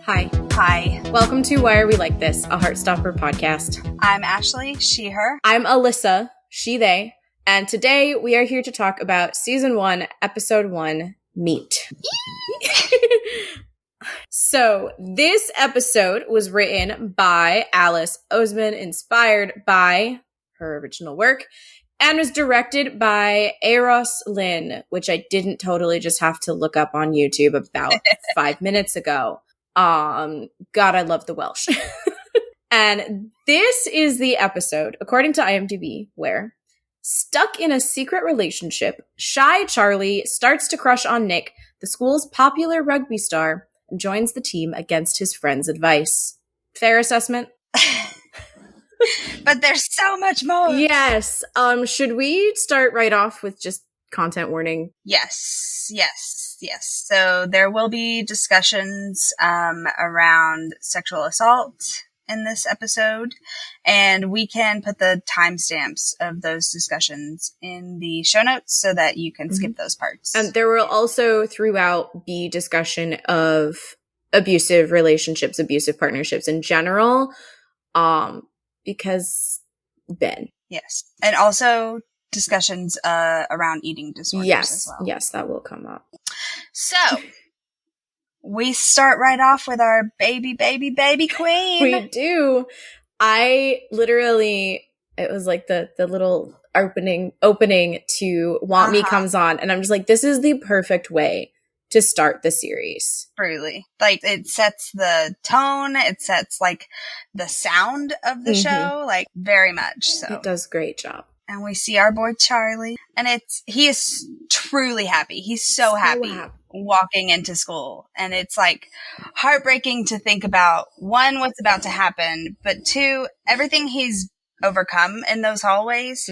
Hi. Hi. Welcome to Why Are We Like This, a Heartstopper podcast. I'm Ashley, she, her. I'm Alyssa, she, they. And today we are here to talk about Season 1, Episode 1, Meet. So this episode was written by Alice Oseman, inspired by her original work, and was directed by Eros Lynn, which I didn't totally just have to look up on YouTube about 5 minutes ago. God, I love the Welsh. And this is the episode, according to IMDb, where, stuck in a secret relationship, shy Charlie starts to crush on Nick, the school's popular rugby star, and joins the team against his friend's advice. Fair assessment? But there's so much more. Yes. Should we start right off with just content warning? Yes. So there will be discussions around sexual assault in this episode, and we can put the timestamps of those discussions in the show notes so that you can skip those parts. And there will also throughout be discussion of abusive relationships, abusive partnerships in general, because Ben. Yes. And also discussions around eating disorders as well. Yes, that will come up. So, we start right off with our baby queen. We do. I literally, it was like the little opening to Want Me comes on, and I'm just like, this is the perfect way to start the series. Truly. Like, it sets the tone, it sets, like, the sound of the show, like, very much so. It does a great job. And we see our boy Charlie, and he is truly happy. He's so happy walking into school. And it's, like, heartbreaking to think about, one, what's about to happen, but two, everything he's overcome in those hallways.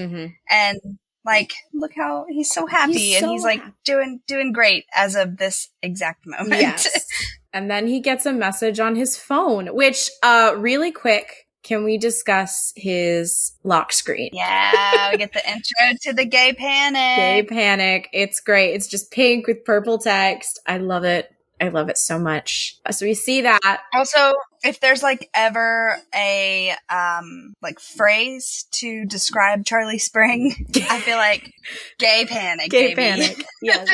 And, like, look how he's so happy, he's like doing great as of this exact moment. Yes. And then he gets a message on his phone, which, really quick, can we discuss his lock screen? Yeah, we get the intro to the gay panic. Gay panic. It's great. It's just pink with purple text. I love it. I love it so much. So we see that. Also, if there's like ever a like phrase to describe Charlie Spring, I feel like gay panic. Gay baby. panic. Yes.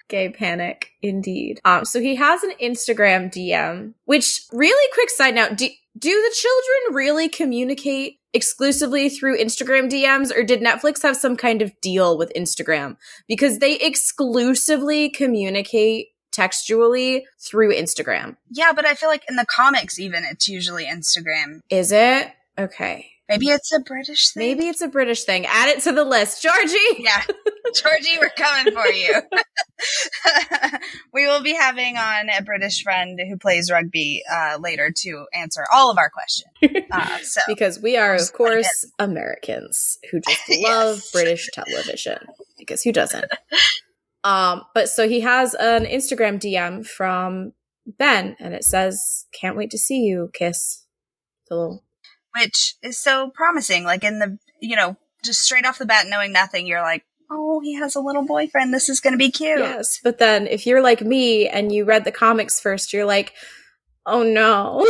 Gay panic, indeed. So he has an Instagram DM, which, really quick side note, do the children really communicate exclusively through Instagram DMs, or did Netflix have some kind of deal with Instagram? Because they exclusively communicate textually through Instagram. Yeah, but I feel like in the comics even, it's usually Instagram. Is it? Okay. Maybe it's a British thing. Add it to the list. Georgie! Yeah. Georgie, we're coming for you. We will be having on a British friend who plays rugby later to answer all of our questions. Because we are, of course, Americans who just love British television. Because who doesn't? But so he has an Instagram DM from Ben, and it says, "Can't wait to see you, kiss." Which is so promising. Like in the, just straight off the bat, knowing nothing, you're like, oh, he has a little boyfriend. This is going to be cute. Yes, but then if you're like me and you read the comics first, you're like, oh no.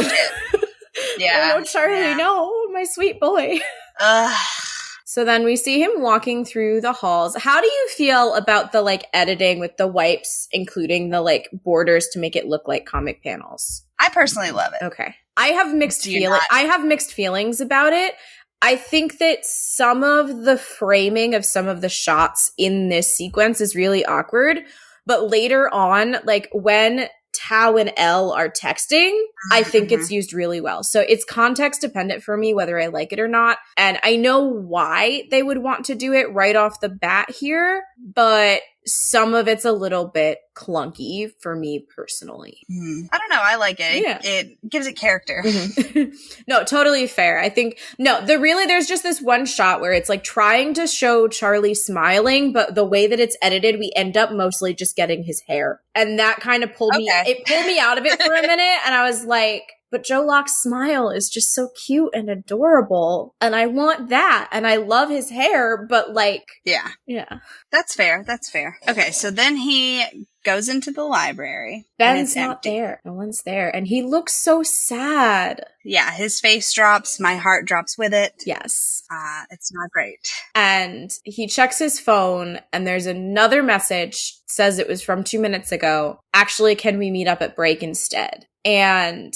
Yeah. Oh no, Charlie, no, my sweet boy. So then we see him walking through the halls. How do you feel about the like editing with the wipes, including the like borders to make it look like comic panels? I personally love it. Okay. I have mixed feelings about it. I think that some of the framing of some of the shots in this sequence is really awkward, but later on, like when Tao and Elle are texting, I think it's used really well. So it's context dependent for me whether I like it or not. And I know why they would want to do it right off the bat here, but some of it's a little bit clunky for me personally. I don't know. I like it. Yeah. It gives it character. No, totally fair. I think, there's just this one shot where it's like trying to show Charlie smiling, but the way that it's edited, we end up mostly just getting his hair. And that kind of pulled me out of it for a minute. And I was like, but Joe Locke's smile is just so cute and adorable. And I want that. And I love his hair, but like... Yeah. Yeah. That's fair. Okay, so then he goes into the library. Ben's not there. No one's there. And he looks so sad. Yeah, his face drops. My heart drops with it. Yes. It's not great. And he checks his phone, and there's another message, says it was from 2 minutes ago. Actually, can we meet up at break instead? And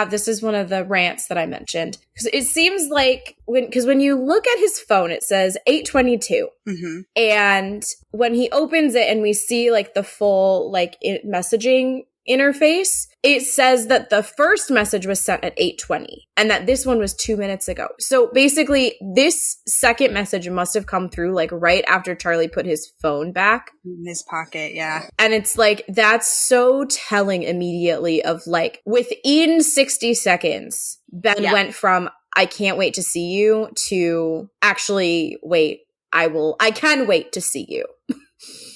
this is one of the rants that I mentioned. Because it seems like, when you look at his phone, it says 8:22. Mm-hmm. And when he opens it and we see like the full like messaging interface, it says that the first message was sent at 8:20 and that this one was 2 minutes ago. So basically, this second message must have come through like right after Charlie put his phone back in his pocket. Yeah. And it's like, that's so telling immediately of like, within 60 seconds, Ben went from, I can't wait to see you, to actually, wait, I can wait to see you.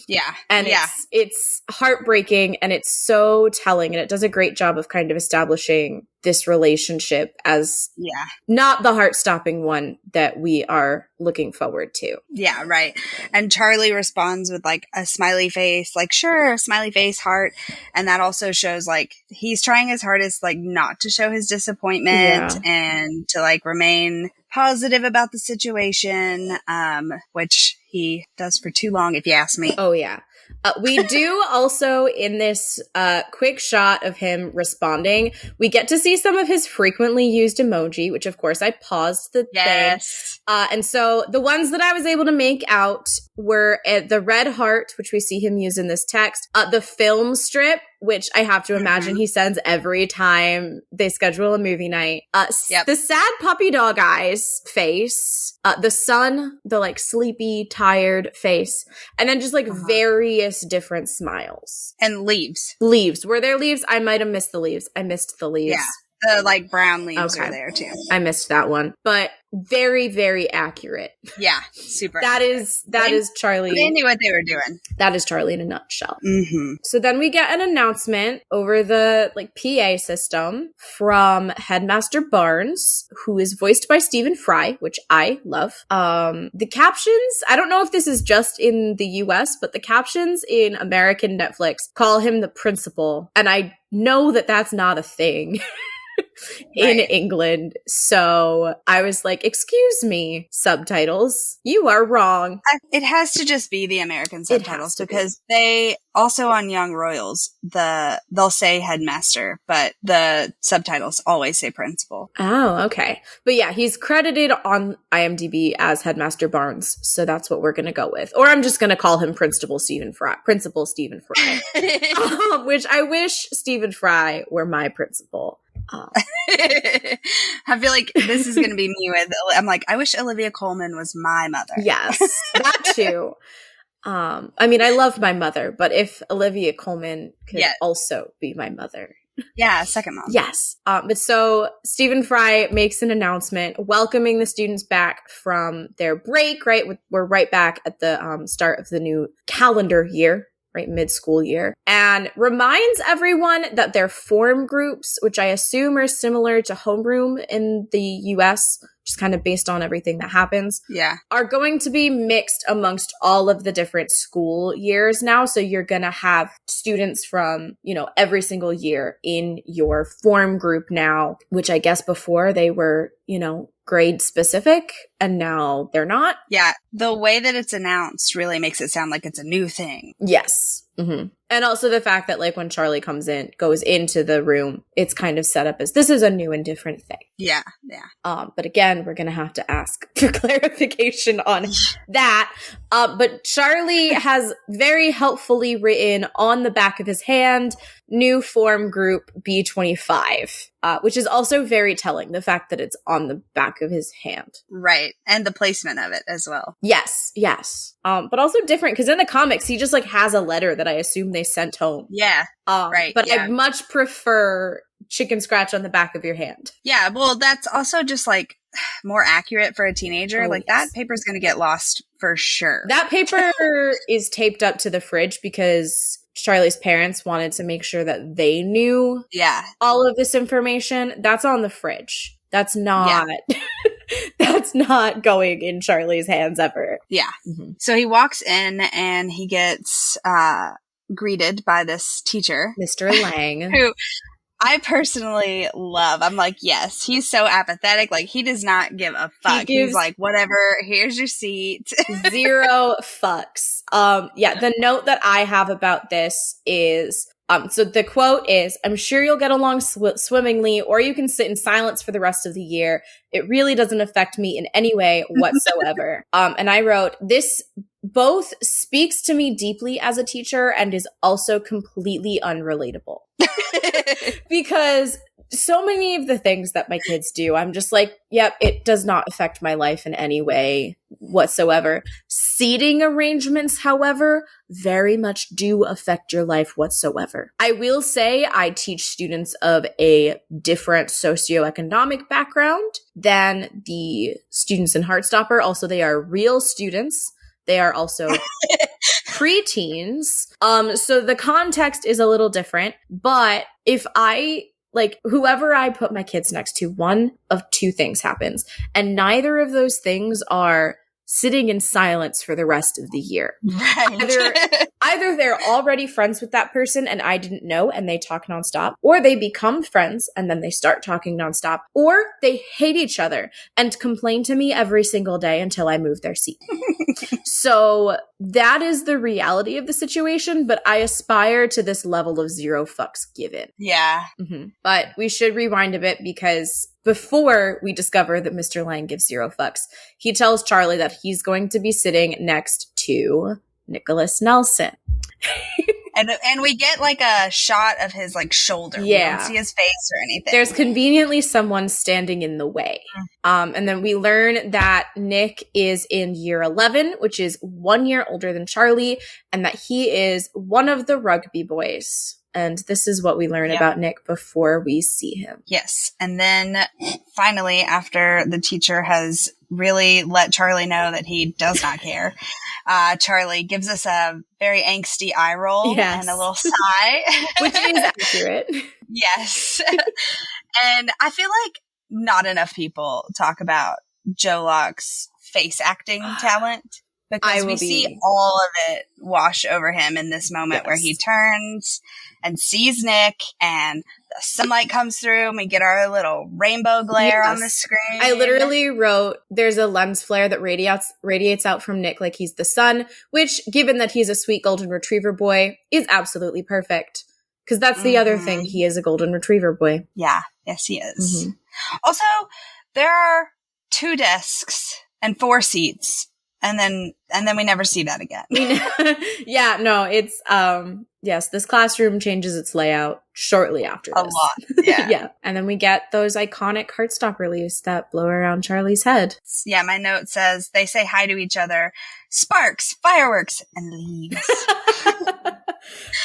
Yeah. And it's heartbreaking, and it's so telling, and it does a great job of kind of establishing this relationship as not the heart-stopping one that we are looking forward to. Yeah, right. And Charlie responds with like a smiley face, like, sure, smiley face, heart. And that also shows like he's trying his hardest like not to show his disappointment and to like remain positive about the situation, which he does for too long, if you ask me. Oh, yeah. We do also, in this quick shot of him responding, we get to see some of his frequently used emoji, which of course I paused the thing. And so the ones that I was able to make out were the red heart, which we see him use in this text, the film strip, which I have to imagine he sends every time they schedule a movie night, the sad puppy dog eyes face, the sun, the like sleepy, tired face, and then just like various different smiles. And leaves. Leaves. Were there leaves? I might have missed the leaves. I missed the leaves. Yeah. The like brown leaves are there too. I missed that one. But very, very accurate. Yeah. Super. That is Charlie. They knew what they were doing. That is Charlie in a nutshell. Mm-hmm. So then we get an announcement over the like PA system from Headmaster Barnes, who is voiced by Stephen Fry, which I love. The captions, I don't know if this is just in the US, but the captions in American Netflix call him the principal. And I know that that's not a thing. In England. So I was like, excuse me, subtitles, you are wrong. It has to just be the American subtitles because they also on Young Royals, they'll say headmaster, but the subtitles always say principal. Oh, okay. But yeah, he's credited on IMDb as Headmaster Barnes. So that's what we're going to go with. Or I'm just going to call him Principal Stephen Fry, which I wish Stephen Fry were my principal. I feel like this is going to be me with, I'm like, I wish Olivia Colman was my mother. Yes, that too. I mean, I love my mother, but if Olivia Colman could also be my mother. Yeah, second mom. Yes. But so Stephen Fry makes an announcement welcoming the students back from their break, right? We're right back at the start of the new calendar year. Right, mid-school year, and reminds everyone that their form groups, which I assume are similar to homeroom in the US, just kind of based on everything that happens, are going to be mixed amongst all of the different school years now. So you're going to have students from, every single year in your form group now, which I guess before they were, grade specific, and now they're not. Yeah, the way that it's announced really makes it sound like it's a new thing. Yes. Mm-hmm. And also the fact that like when Charlie goes into the room, it's kind of set up as this is a new and different thing. Yeah. But again, we're going to have to ask for clarification on that. But Charlie has very helpfully written on the back of his hand, new form group B25, which is also very telling, the fact that it's on the back of his hand. Right. And the placement of it as well. Yes. But also different because in the comics, he just like has a letter that I assume they sent home. Yeah. Right. But I much prefer chicken scratch on the back of your hand. Yeah. Well, that's also just like more accurate for a teenager. That paper's going to get lost for sure. That paper is taped up to the fridge because Charlie's parents wanted to make sure that they knew all of this information. That's on the fridge. That's not that's not going in Charlie's hands ever. Yeah. Mm-hmm. So he walks in and he gets greeted by this teacher, Mr. Lang, who I personally love. I'm like, yes, he's so apathetic. Like, he does not give a fuck. He's like, whatever, here's your seat. 0 fucks. The note that I have about this is, so the quote is, "I'm sure you'll get along swimmingly, or you can sit in silence for the rest of the year. It really doesn't affect me in any way whatsoever." And I wrote, this both speaks to me deeply as a teacher and is also completely unrelatable. Because so many of the things that my kids do, I'm just like, yep, it does not affect my life in any way whatsoever. Seating arrangements, however, very much do affect your life whatsoever. I will say I teach students of a different socioeconomic background than the students in Heartstopper. Also, they are real students. They are also preteens. So the context is a little different, but if whoever I put my kids next to, one of two things happens. And neither of those things are sitting in silence for the rest of the year. Right. Either they're already friends with that person and I didn't know and they talk nonstop, or they become friends and then they start talking nonstop, or they hate each other and complain to me every single day until I move their seat. So that is the reality of the situation, but I aspire to this level of 0 fucks given. Yeah. Mm-hmm. But we should rewind a bit because before we discover that Mr. Lang gives 0 fucks, he tells Charlie that he's going to be sitting next to Nicholas Nelson. And we get like a shot of his like shoulder. Yeah. We don't see his face or anything. There's conveniently someone standing in the way. And then we learn that Nick is in year 11, which is 1 year older than Charlie, and that he is one of the rugby boys. And this is what we learn about Nick before we see him. Yes. And then finally, after the teacher has really let Charlie know that he does not care, Charlie gives us a very angsty eye roll and a little sigh. Which is accurate. Yes. And I feel like not enough people talk about Joe Locke's face acting talent. Because we see all of it wash over him in this moment where he turns and sees Nick and the sunlight comes through and we get our little rainbow glare on the screen. I literally wrote, there's a lens flare that radiates out from Nick like he's the sun, which, given that he's a sweet golden retriever boy, is absolutely perfect. Because that's the other thing. He is a golden retriever boy. Yeah. Yes, he is. Mm-hmm. Also, there are 2 desks and 4 seats. And then we never see that again. Yeah, no, it's, yes, this classroom changes its layout shortly after this. A lot, yeah. Yeah, and then we get those iconic Heartstopper leaves that blow around Charlie's head. Yeah, my note says, they say hi to each other, sparks, fireworks, and leaves.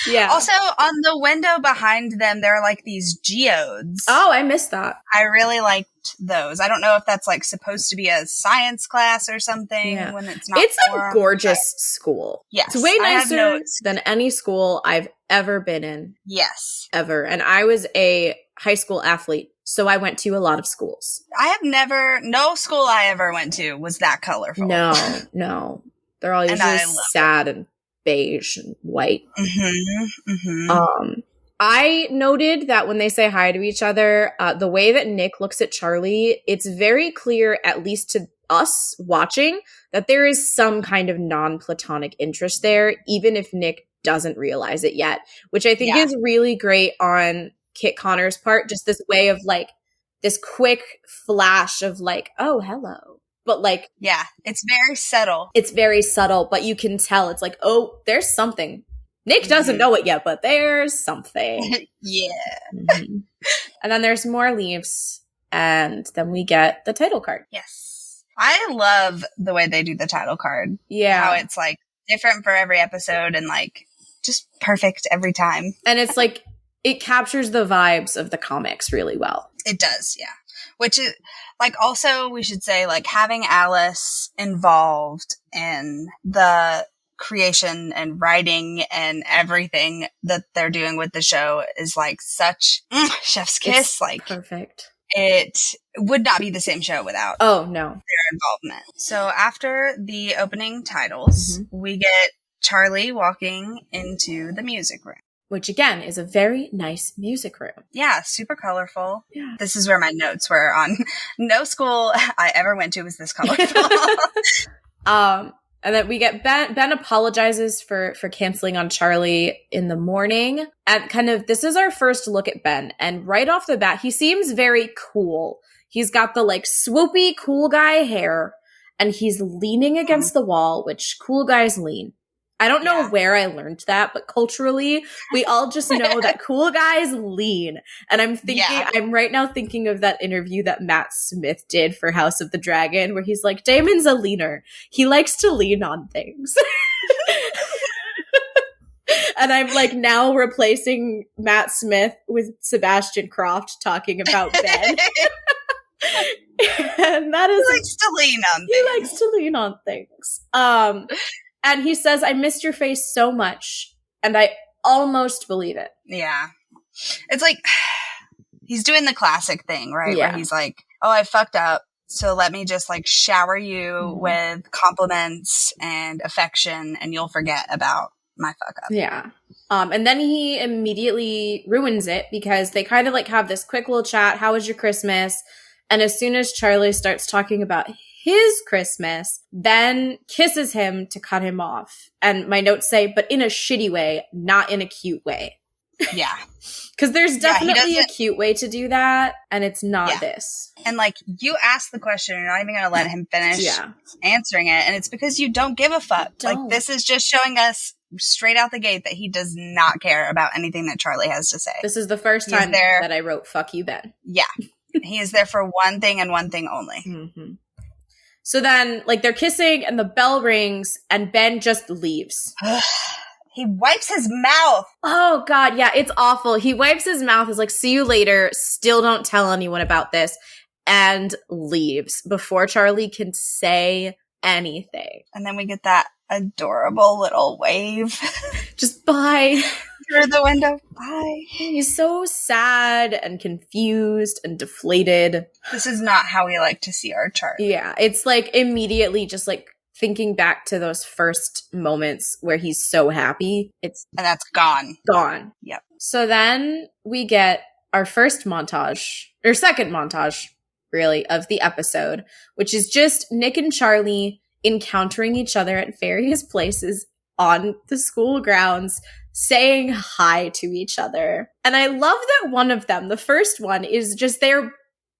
Yeah. Also, on the window behind them, there are like these geodes. Oh, I missed that. I really liked those. I don't know if that's like supposed to be a science class or something when it's not. It's a gorgeous school. Yes. It's way nicer than any school I've ever been in. Yes. Ever. And I was a high school athlete, so I went to a lot of schools. No school I ever went to was that colorful. No. They're all usually sad and beige and white. Mm-hmm, mm-hmm. I noted that when they say hi to each other, the way that Nick looks at Charlie, it's very clear, at least to us watching, that there is some kind of non-platonic interest there, even if Nick doesn't realize it yet, which I think is really great on Kit Connor's part. Just this way of like this quick flash of like, oh, hello. But like, yeah, it's very subtle. It's very subtle, but you can tell it's like, oh, there's something. Nick doesn't know it yet, but there's something. Yeah. Mm-hmm. And then there's more leaves, and then we get the title card. Yes. I love the way they do the title card. Yeah. How it's like different for every episode and like just perfect every time. And it's like, it captures the vibes of the comics really well. It does, yeah. Which is, like, also, we should say, like, having Alice involved in the creation and writing and everything that they're doing with the show is, like, such chef's kiss. It's like, perfect. It would not be the same show without their involvement. So after the opening titles, we get Charlie walking into the music room. Which, again, is a very nice music room. Yeah, super colorful. Yeah. This is where my notes were on. No school I ever went to was this colorful. And then we get Ben apologizes for canceling on Charlie in the morning. And kind of, this is our first look at Ben. And right off the bat, he seems very cool. He's got the like swoopy cool guy hair. And he's leaning against the wall, which cool guys lean. I don't know where I learned that, but culturally, we all just know that cool guys lean. And I'm right now thinking of that interview that Matt Smith did for House of the Dragon, where he's like, Damon's a leaner. He likes to lean on things. And I'm like now replacing Matt Smith with Sebastian Croft talking about Ben. And that is, he likes to lean on things. He likes to lean on things. And he says, I missed your face so much. And I almost believe it. Yeah. It's like, he's doing the classic thing, right? Yeah. Where he's like, oh, I fucked up. So let me just like shower you with compliments and affection and you'll forget about my fuck up. Yeah. And then he immediately ruins it because they kind of like have this quick little chat. How was your Christmas? And as soon as Charlie starts talking about his Christmas, Ben kisses him to cut him off. And my notes say, but in a shitty way, not in a cute way. Yeah. Because there's definitely a cute way to do that, and it's not this. And like, you ask the question, you're not even going to let him finish answering it. And it's because you don't give a fuck. Like, this is just showing us straight out the gate that he does not care about anything that Charlie has to say. This is the first time that I wrote, fuck you, Ben. Yeah. He is there for one thing and one thing only. Mm-hmm. So then, like, they're kissing and the bell rings and Ben just leaves. He wipes his mouth. Oh, God. Yeah, it's awful. He wipes his mouth, is like, see you later. Still don't tell anyone about this. And leaves before Charlie can say anything. And then we get that adorable little wave. Just bye. Through the window. Bye. He's so sad and confused and deflated. This is not how we like to see our Charlie. Yeah, it's like immediately just like thinking back to those first moments where he's so happy. And that's gone. Gone. Yep. So then we get our first montage, or second montage, really, of the episode, which is just Nick and Charlie encountering each other at various places on the school grounds, saying hi to each other. And I love that one of them, the first one, is just they're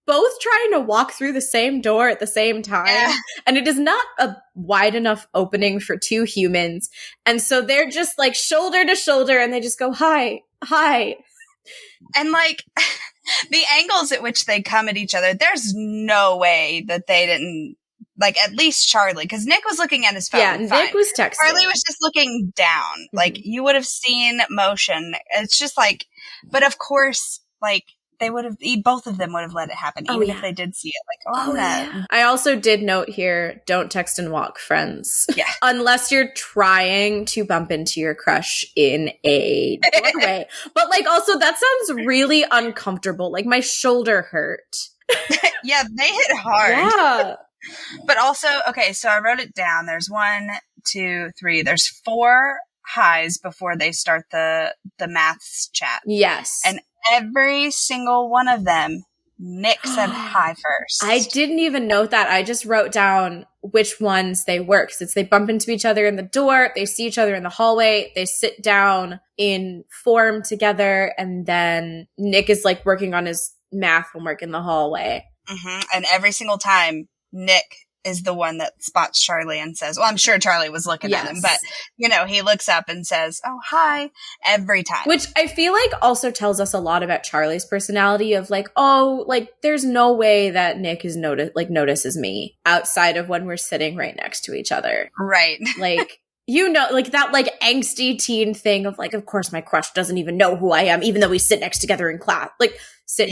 both trying to walk through the same door at the same time. Yeah. And it is not a wide enough opening for two humans. And so they're just like shoulder to shoulder and they just go, hi, hi. And like the angles at which they come at each other, there's no way that they didn't, like, at least Charlie, because Nick was looking at his phone. Yeah, fine. Nick was texting. Charlie was just looking down. Mm-hmm. Like, you would have seen motion. It's just like, but of course, like, they would have, both of them would have let it happen, even if they did see it. Like, no. Yeah. I also did note here, don't text and walk, friends. Yeah. Unless you're trying to bump into your crush in a doorway. But, like, also, that sounds really uncomfortable. Like, my shoulder hurt. Yeah, they hit hard. Yeah. But also, okay, so I wrote it down. There's 1, 2, 3. There's 4 highs before they start the maths chat. Yes. And every single one of them, Nick said hi first. I didn't even note that. I just wrote down which ones they were. Because it's they bump into each other in the door, they see each other in the hallway, they sit down in form together, and then Nick is like working on his math homework in the hallway. Mm-hmm. And every single time, Nick is the one that spots Charlie and says, well, I'm sure Charlie was looking at him, but, you know, he looks up and says, oh, hi, every time. Which I feel like also tells us a lot about Charlie's personality of like, oh, like, there's no way that Nick is notices me outside of when we're sitting right next to each other. Right. Like, you know, like that like angsty teen thing of like, of course my crush doesn't even know who I am, even though we sit next together in class. Like, sit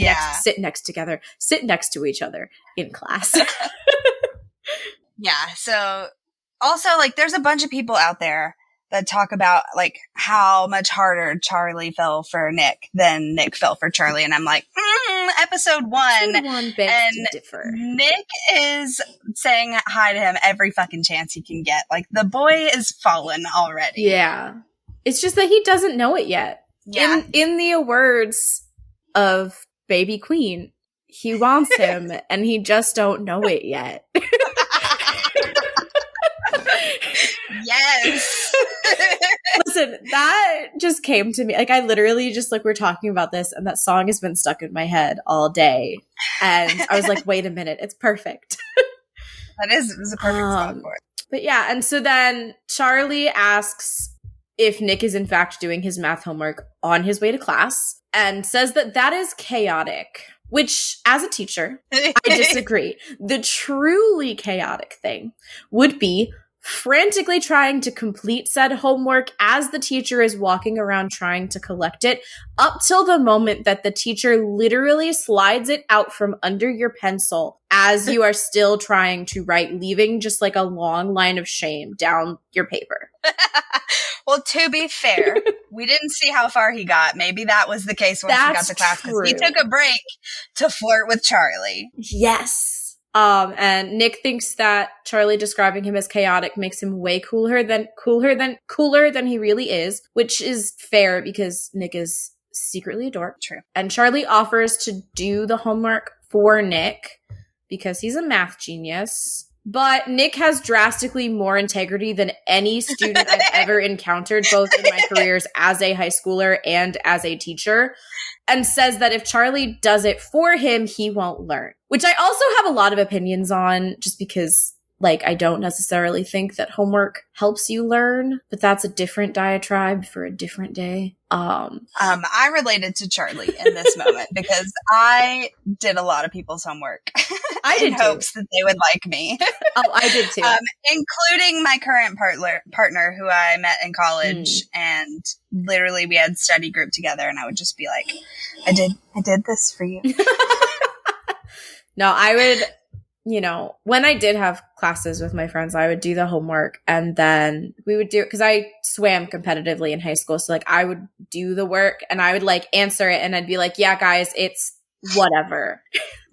next to each other in class. Yeah. So also, like, there's a bunch of people out there that talk about like how much harder Charlie fell for Nick than Nick fell for Charlie. And I'm like, episode one begs and to differ. Nick is saying hi to him every fucking chance he can get. Like, the boy is fallen already. Yeah. It's just that he doesn't know it yet. Yeah. In the words of Baby Queen, he wants him and he just don't know it yet. Yes. Listen, that just came to me. Like, I literally just, like, we're talking about this and that song has been stuck in my head all day. And I was like, wait a minute, it's perfect. It was a perfect song for it. But yeah, and so then Charlie asks if Nick is in fact doing his math homework on his way to class and says that that is chaotic, which, as a teacher, I disagree. The truly chaotic thing would be frantically trying to complete said homework as the teacher is walking around trying to collect it, up till the moment that the teacher literally slides it out from under your pencil as you are still trying to write, leaving just like a long line of shame down your paper. Well, to be fair, we didn't see how far he got. Maybe that was the case once he got to class, because he took a break to flirt with Charlie. Yes. And Nick thinks that Charlie describing him as chaotic makes him way cooler than he really is, which is fair because Nick is secretly a dork. True. And Charlie offers to do the homework for Nick because he's a math genius. But Nick has drastically more integrity than any student I've ever encountered, both in my careers as a high schooler and as a teacher, and says that if Charlie does it for him, he won't learn. Which I also have a lot of opinions on, just because, like, I don't necessarily think that homework helps you learn, but that's a different diatribe for a different day. I related to Charlie in this moment because I did a lot of people's homework. I did in hopes that they would like me. Oh, I did too. Including my current partner who I met in college, and literally we had study group together, and I would just be like, I did this for you. No, I would, you know, when I did have classes with my friends, I would do the homework and then we would do it because I swam competitively in high school. So like I would do the work and I would like answer it and I'd be like, yeah, guys, it's whatever.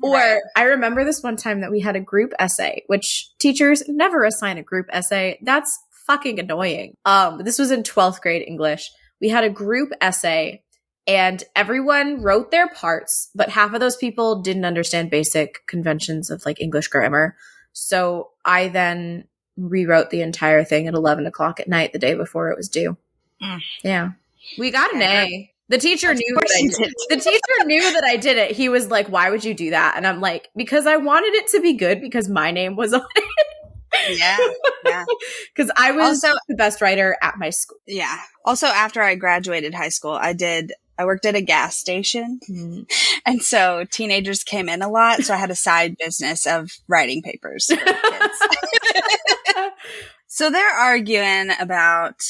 Right. Or I remember this one time that we had a group essay, which teachers never assign a group essay. That's fucking annoying. This was in 12th grade English. We had a group essay and everyone wrote their parts, but half of those people didn't understand basic conventions of like English grammar. So I then rewrote the entire thing at 11 o'clock at night the day before it was due. Yeah. We got an A. The teacher knew that I did it. The teacher knew that I did it. He was like, why would you do that? And I'm like, because I wanted it to be good because my name was on it. Yeah. Because I was also the best writer at my school. Yeah. Also, after I graduated high school, I worked at a gas station. And so teenagers came in a lot. So I had a side business of writing papers for kids. So they're arguing about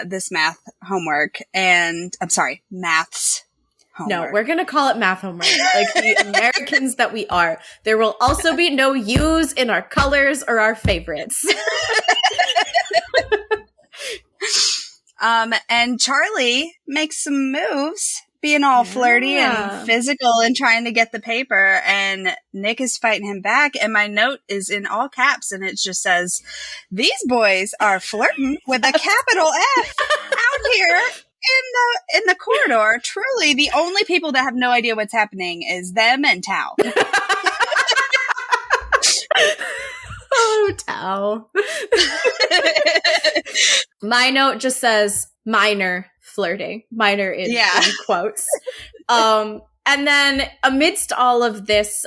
this maths homework. No, we're going to call it math homework, like the Americans that we are. There will also be no U's in our colors or our favorites. And Charlie makes some moves, being all flirty and physical and trying to get the paper, and Nick is fighting him back, and my note is in all caps, and it just says, these boys are flirting with a capital F out here in the corridor. Truly, the only people that have no idea what's happening is them and Tao. Oh, Tao. My note just says minor flirting. Minor in quotes. And then amidst all of this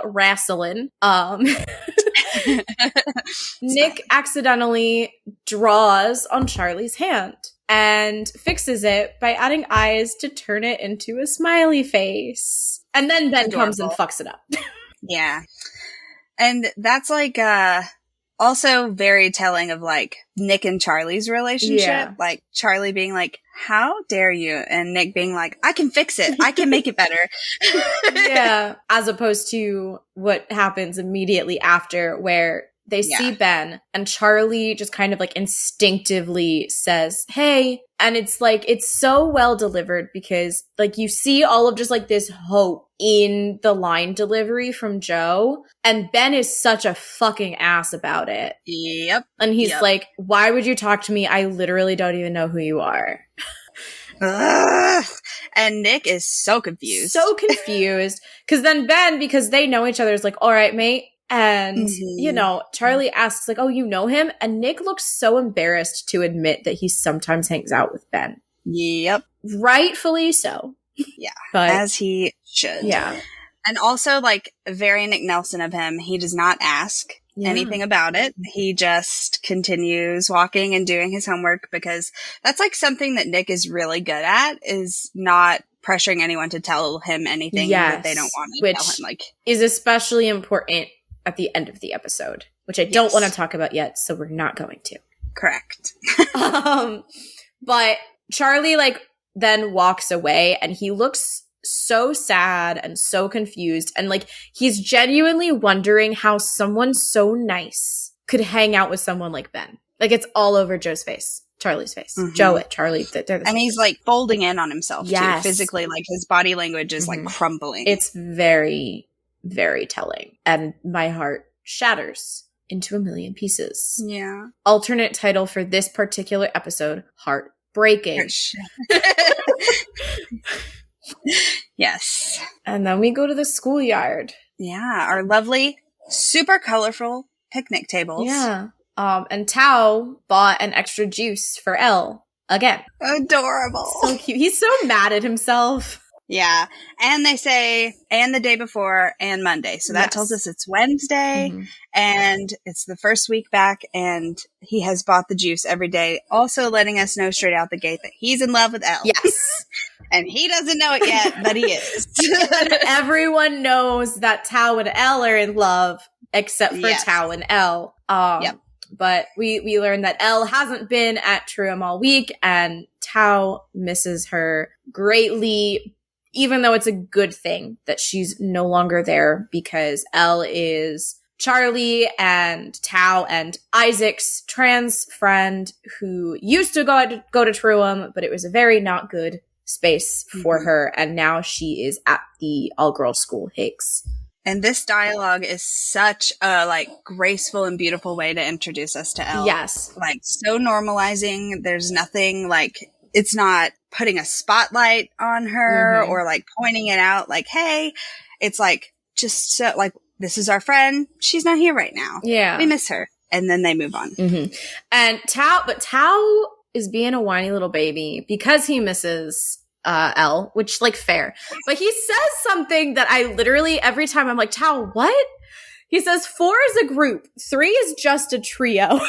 wrestling, Nick accidentally draws on Charlie's hand and fixes it by adding eyes to turn it into a smiley face. And then Ben comes and fucks it up. Yeah. And that's like also very telling of like Nick and Charlie's relationship. Yeah. Like Charlie being like, how dare you? And Nick being like, I can fix it. I can make it better. Yeah. As opposed to what happens immediately after, where they see Ben, and Charlie just kind of like instinctively says, hey. And it's like, it's so well delivered because like you see all of just like this hope in the line delivery from Joe. And Ben is such a fucking ass about it. Yep. And he's like, why would you talk to me? I literally don't even know who you are. Ugh. And Nick is so confused. So confused. Because then Ben, because they know each other, is like, all right, mate. And, you know, Charlie asks, like, oh, you know him? And Nick looks so embarrassed to admit that he sometimes hangs out with Ben. Yep. Rightfully so. Yeah. But, as he should. Yeah. And also, like, very Nick Nelson of him, he does not ask anything about it. He just continues walking and doing his homework because that's, like, something that Nick is really good at, is not pressuring anyone to tell him anything that they don't want to tell him. Like, is especially important at the end of the episode, which I don't want to talk about yet, so we're not going to. Correct. But Charlie, like, then walks away, and he looks so sad and so confused, and like he's genuinely wondering how someone so nice could hang out with someone like Ben. Like, it's all over Joe's face, Charlie's face. Joe, Charlie, and he's like folding in on himself too, physically. Like, his body language is like crumbling. It's very, very telling, and my heart shatters into a million pieces. Yeah. Alternate title for this particular episode: Heartbreaking. Yes. And then we go to the schoolyard. Yeah, our lovely, super colorful picnic tables. Yeah. And Tao bought an extra juice for Elle again. Adorable. So cute. He's so mad at himself. Yeah. And they say, and the day before, and Monday. So that tells us it's Wednesday, and it's the first week back, and he has bought the juice every day. Also letting us know straight out the gate that he's in love with Elle. Yes. And he doesn't know it yet, but he is. And everyone knows that Tao and Elle are in love, except for Tao and Elle. But we learned that Elle hasn't been at Truum all week, and Tao misses her greatly, even though it's a good thing that she's no longer there, because Elle is Charlie and Tao and Isaac's trans friend who used to go to Truum, but it was a very not good space for her, and now she is at the all-girls school, Higgs. And this dialogue is such a, like, graceful and beautiful way to introduce us to Elle. Yes. Like, so normalizing. There's nothing, like, it's not putting a spotlight on her or, like, pointing it out, like, hey. It's, like, just so, like, this is our friend. She's not here right now. Yeah. We miss her. And then they move on. And Tao is being a whiny little baby because he misses Elle, which, like, fair. But he says something that I literally, every time I'm like, Tao, what? He says 4 is a group, 3 is just a trio. What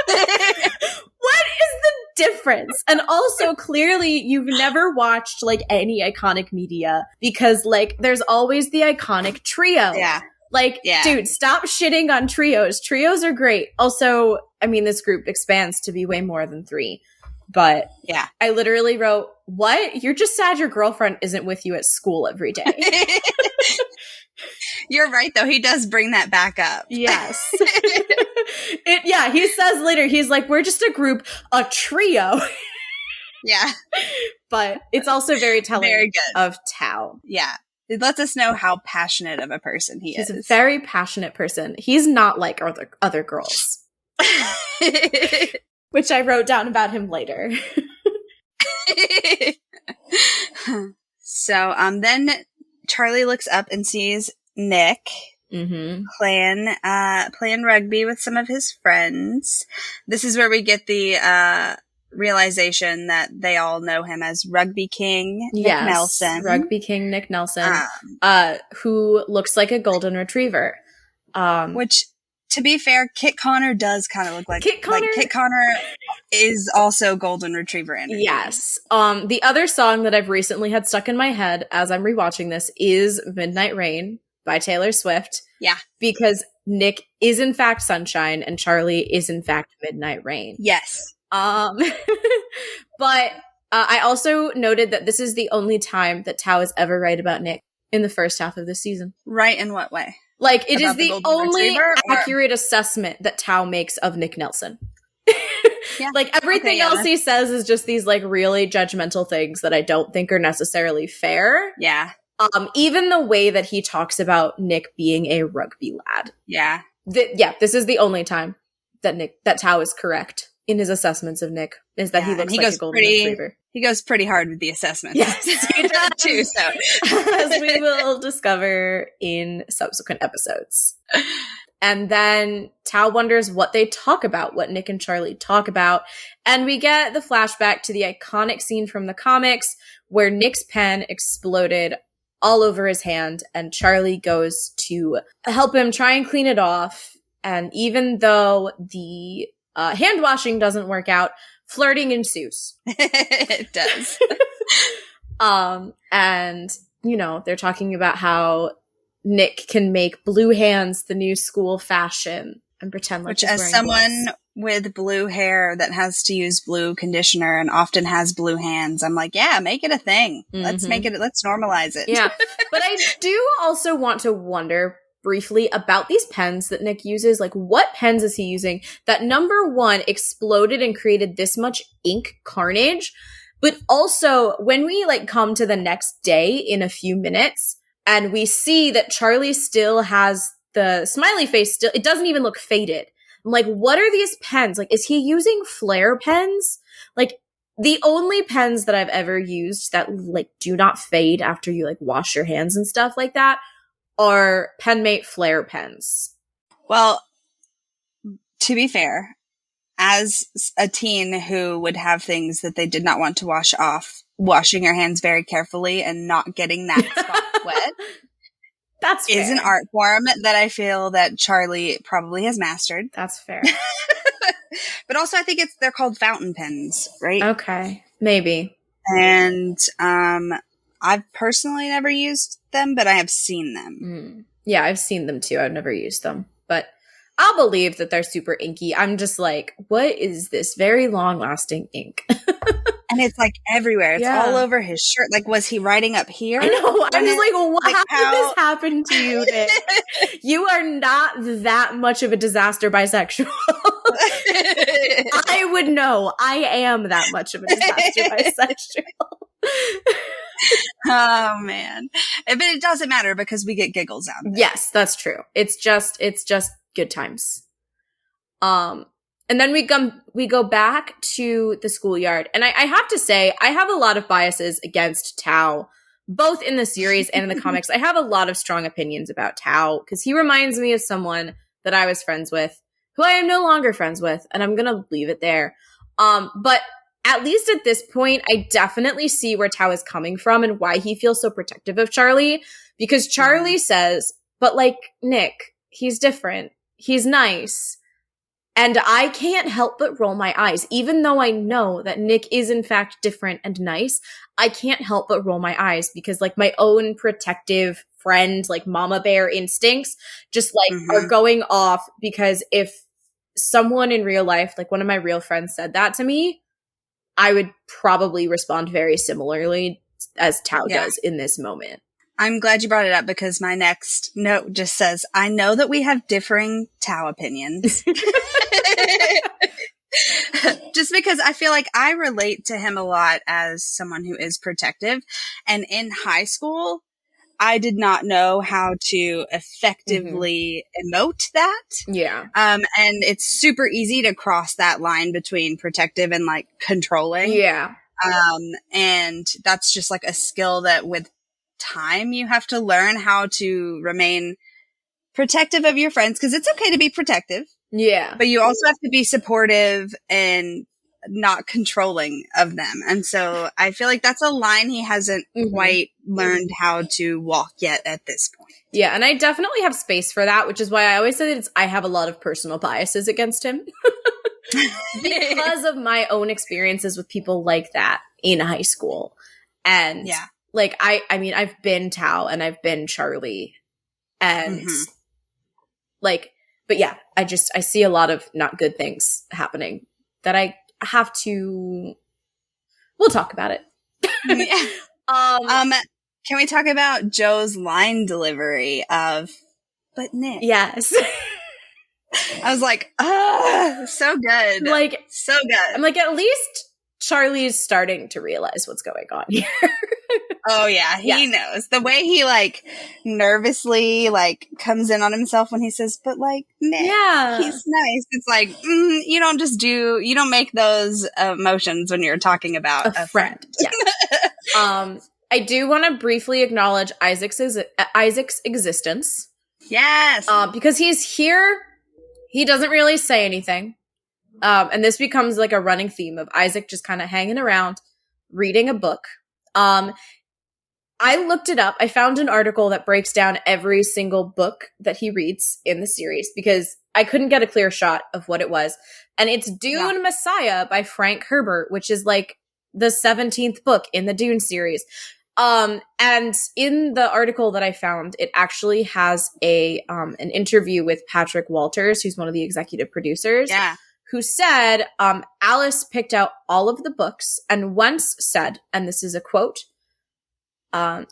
is the difference? And also, clearly, you've never watched, like, any iconic media, because, like, there's always the iconic trio. Yeah. Like, dude, stop shitting on trios. Trios are great. Also, I mean, this group expands to be way more than 3. But I literally wrote, what? You're just sad your girlfriend isn't with you at school every day. You're right, though. He does bring that back up. Yes. He says later, he's like, we're just a group, a trio. Yeah. But it's also very telling of Tao. Yeah. It lets us know how passionate of a person he is. He's a very passionate person. He's not like other girls. Which I wrote down about him later. So, then Charlie looks up and sees Nick playing rugby with some of his friends. This is where we get the realization that they all know him as Rugby King Nick Nelson. Rugby King Nick Nelson, who looks like a golden retriever. Which, to be fair, Kit Connor does kind of look like Kit Connor. Like, Kit Connor is also golden retriever energy. Yes. The other song that I've recently had stuck in my head as I'm rewatching this is Midnight Rain by Taylor Swift. Yeah. Because Nick is in fact Sunshine and Charlie is in fact Midnight Rain. Yes. But I also noted that this is the only time that Tao is ever right about Nick in the first half of the season. Right in what way? Like, it is About the the golden only retriever, or- accurate assessment that Tao makes of Nick Nelson. Yeah. Like, everything else he says is just these, like, really judgmental things that I don't think are necessarily fair. Yeah. Even the way that he talks about Nick being a rugby lad. Yeah. This is the only time that Tao is correct in his assessments of Nick, is that he looks like a golden retriever. He goes pretty hard with the assessments. Yes, he does too, so. As we will discover in subsequent episodes. And then Tao wonders what they talk about, what Nick and Charlie talk about. And we get the flashback to the iconic scene from the comics where Nick's pen exploded all over his hand, and Charlie goes to help him try and clean it off. And even though the hand washing doesn't work out, flirting ensues. It does. And, you know, they're talking about how Nick can make blue hands the new school fashion and pretend like he's wearing as someone gloves. With blue hair that has to use blue conditioner and often has blue hands, I'm like, yeah, make it a thing. Mm-hmm. Let's normalize it. Yeah. But I do also want to wonder briefly about these pens that Nick uses. Like, what pens is he using that, number one, exploded and created this much ink carnage? But also, when we, like, come to the next day in a few minutes and we see that Charlie still has the smiley face still, it doesn't even look faded. I'm like, what are these pens? Like, is he using flare pens? Like, the only pens that I've ever used that, like, do not fade after you, like, wash your hands and stuff like that are Penmate flare pens. Well, to be fair, as a teen who would have things that they did not want to wash off, washing your hands very carefully and not getting that spot wet That's fair. Is an art form that I feel that Charlie probably has mastered. That's fair. But also I think they're called fountain pens, right? Okay. Maybe. And I've personally never used them, but I have seen them. Yeah, I've seen them too. I've never used them. But I'll believe that they're super inky. I'm just like, what is this very long-lasting ink? And it's like everywhere. It's all over his shirt. Like, was he writing up here? I know. I'm just like, how did this happen to you, Nick? You are not that much of a disaster bisexual. I would know. I am that much of a disaster bisexual. Oh, man. But it doesn't matter because we get giggles out of it. Yes, that's true. It's just good times. And then we go back to the schoolyard. And I have to say, I have a lot of biases against Tao, both in the series and in the comics. I have a lot of strong opinions about Tao because he reminds me of someone that I was friends with, who I am no longer friends with, and I'm going to leave it there. But at least at this point, I definitely see where Tao is coming from and why he feels so protective of Charlie. Because Charlie says, but like, Nick, he's different. He's nice. And I can't help but roll my eyes. Even though I know that Nick is in fact different and nice, I can't help but roll my eyes because like my own protective friend, like mama bear instincts just like are going off because if someone in real life, like one of my real friends said that to me, I would probably respond very similarly as Tao does in this moment. I'm glad you brought it up because my next note just says, I know that we have differing Tao opinions. Just because I feel like I relate to him a lot as someone who is protective. And in high school, I did not know how to effectively emote that. Yeah. And it's super easy to cross that line between protective and like controlling. Yeah. And that's just like a skill that with time you have to learn how to remain protective of your friends because it's okay to be protective. Yeah. But you also have to be supportive and not controlling of them. And so I feel like that's a line he hasn't quite learned how to walk yet at this point. Yeah, and I definitely have space for that, which is why I always say that I have a lot of personal biases against him. Because of my own experiences with people like that in high school. And like, I mean, I've been Tao and I've been Charlie and like, but yeah, I see a lot of not good things happening that I have to, we'll talk about it. Can we talk about Joe's line delivery of, but Nick. Yes. I was like, so good. Like, so good. I'm like, at least Charlie's starting to realize what's going on here. Oh yeah, he knows. The way he like nervously like comes in on himself when he says, but like Nick, he's nice. It's like, you don't make those emotions when you're talking about a friend. Yeah. I do want to briefly acknowledge Isaac's existence. Yes. Because he's here, he doesn't really say anything. And this becomes like a running theme of Isaac just kind of hanging around, reading a book. I looked it up. I found an article that breaks down every single book that he reads in the series because I couldn't get a clear shot of what it was. And it's Dune Messiah by Frank Herbert, which is like the 17th book in the Dune series. And in the article that I found, it actually has an interview with Patrick Walters, who's one of the executive producers. Yeah. Who said, Alice picked out all of the books and once said, and this is a quote,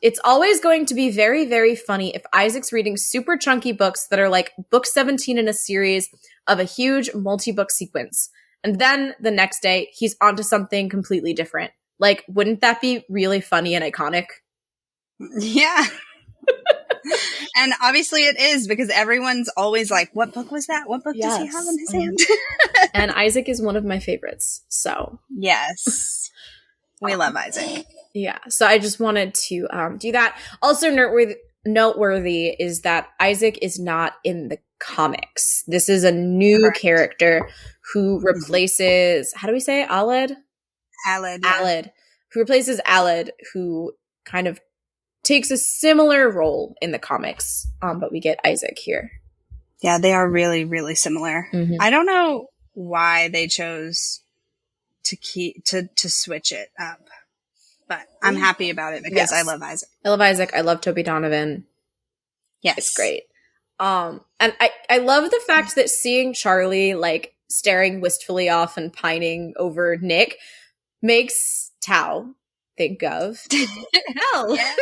it's always going to be very, very funny if Isaac's reading super chunky books that are like book 17 in a series of a huge multi-book sequence. And then the next day, he's onto something completely different. Like, wouldn't that be really funny and iconic? Yeah. And obviously it is because everyone's always like, what book was that? What book does he have in his hand? And Isaac is one of my favorites. So yes, we love Isaac. Yeah. So I just wanted to do that. Also noteworthy is that Isaac is not in the comics. This is a new character who replaces, how do we say it? Aled? Aled. Aled. Who replaces Aled, who kind of takes a similar role in the comics, but we get Isaac here. Yeah, they are really, really similar. Mm-hmm. I don't know why they chose to switch it up, but I'm happy about it because I love Isaac. I love Isaac. I love Toby Donovan. Yes, it's great. And I love the fact that seeing Charlie like staring wistfully off and pining over Nick makes Tao think of hell. Yeah.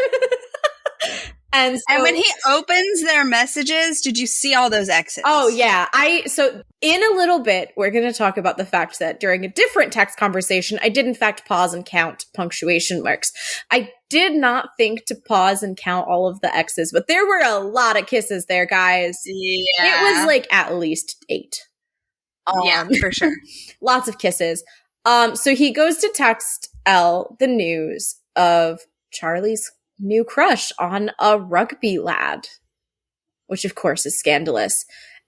And when he opens their messages, did you see all those X's? Oh yeah. So in a little bit, we're going to talk about the fact that during a different text conversation, I did in fact pause and count punctuation marks. I did not think to pause and count all of the X's, but there were a lot of kisses there, guys. Yeah. It was like at least 8. Yeah, for sure. Lots of kisses. So he goes to text Elle the news of Charlie's new crush on a rugby lad, which of course is scandalous.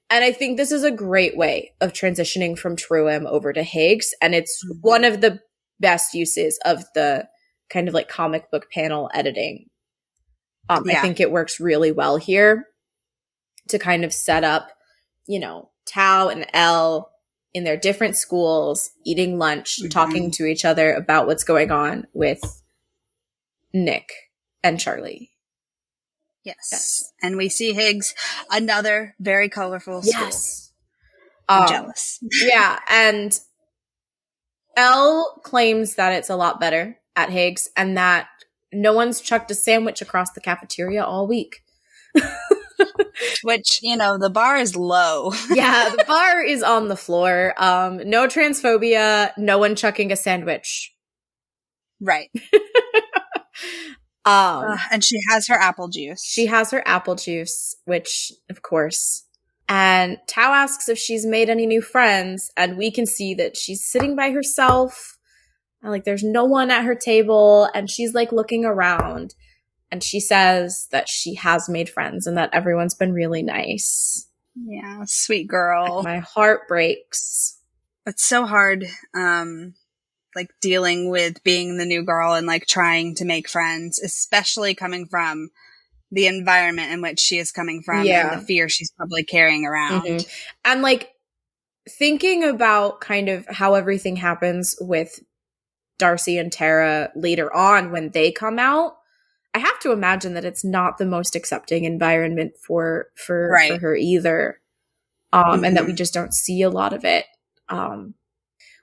And I think this is a great way of transitioning from Truim over to Higgs. And it's one of the best uses of the kind of like comic book panel editing. I think it works really well here to kind of set up, Tao and Elle in their different schools, eating lunch, talking to each other about what's going on with Nick and Charlie. Yes. And we see Higgs, another very colorful school. Yes. I'm jealous. Yeah. And Elle claims that it's a lot better at Higgs and that no one's chucked a sandwich across the cafeteria all week. Which, the bar is low. Yeah, the bar is on the floor. No transphobia, no one chucking a sandwich. Right. And she has her apple juice. She has her apple juice, which, of course. And Tao asks if she's made any new friends, and we can see that she's sitting by herself. And, like, there's no one at her table, and she's, like, looking around. And she says that she has made friends and that everyone's been really nice. Yeah, sweet girl. And my heart breaks. It's so hard, like dealing with being the new girl and like trying to make friends, especially coming from the environment in which she is coming from and the fear she's probably carrying around. Mm-hmm. And like thinking about kind of how everything happens with Darcy and Tara later on when they come out, I have to imagine that it's not the most accepting environment for her either. And that we just don't see a lot of it.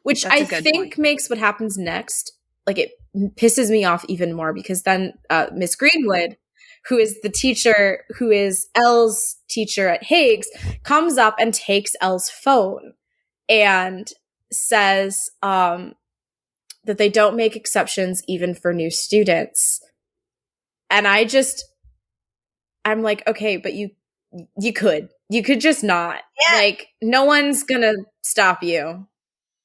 Which I think makes what happens next, like it pisses me off even more because then Miss Greenwood, who is the teacher, who is Elle's teacher at Higgs, comes up and takes Elle's phone and says that they don't make exceptions even for new students. And I'm like, okay, but you could just not. Yeah. Like, no one's gonna stop you.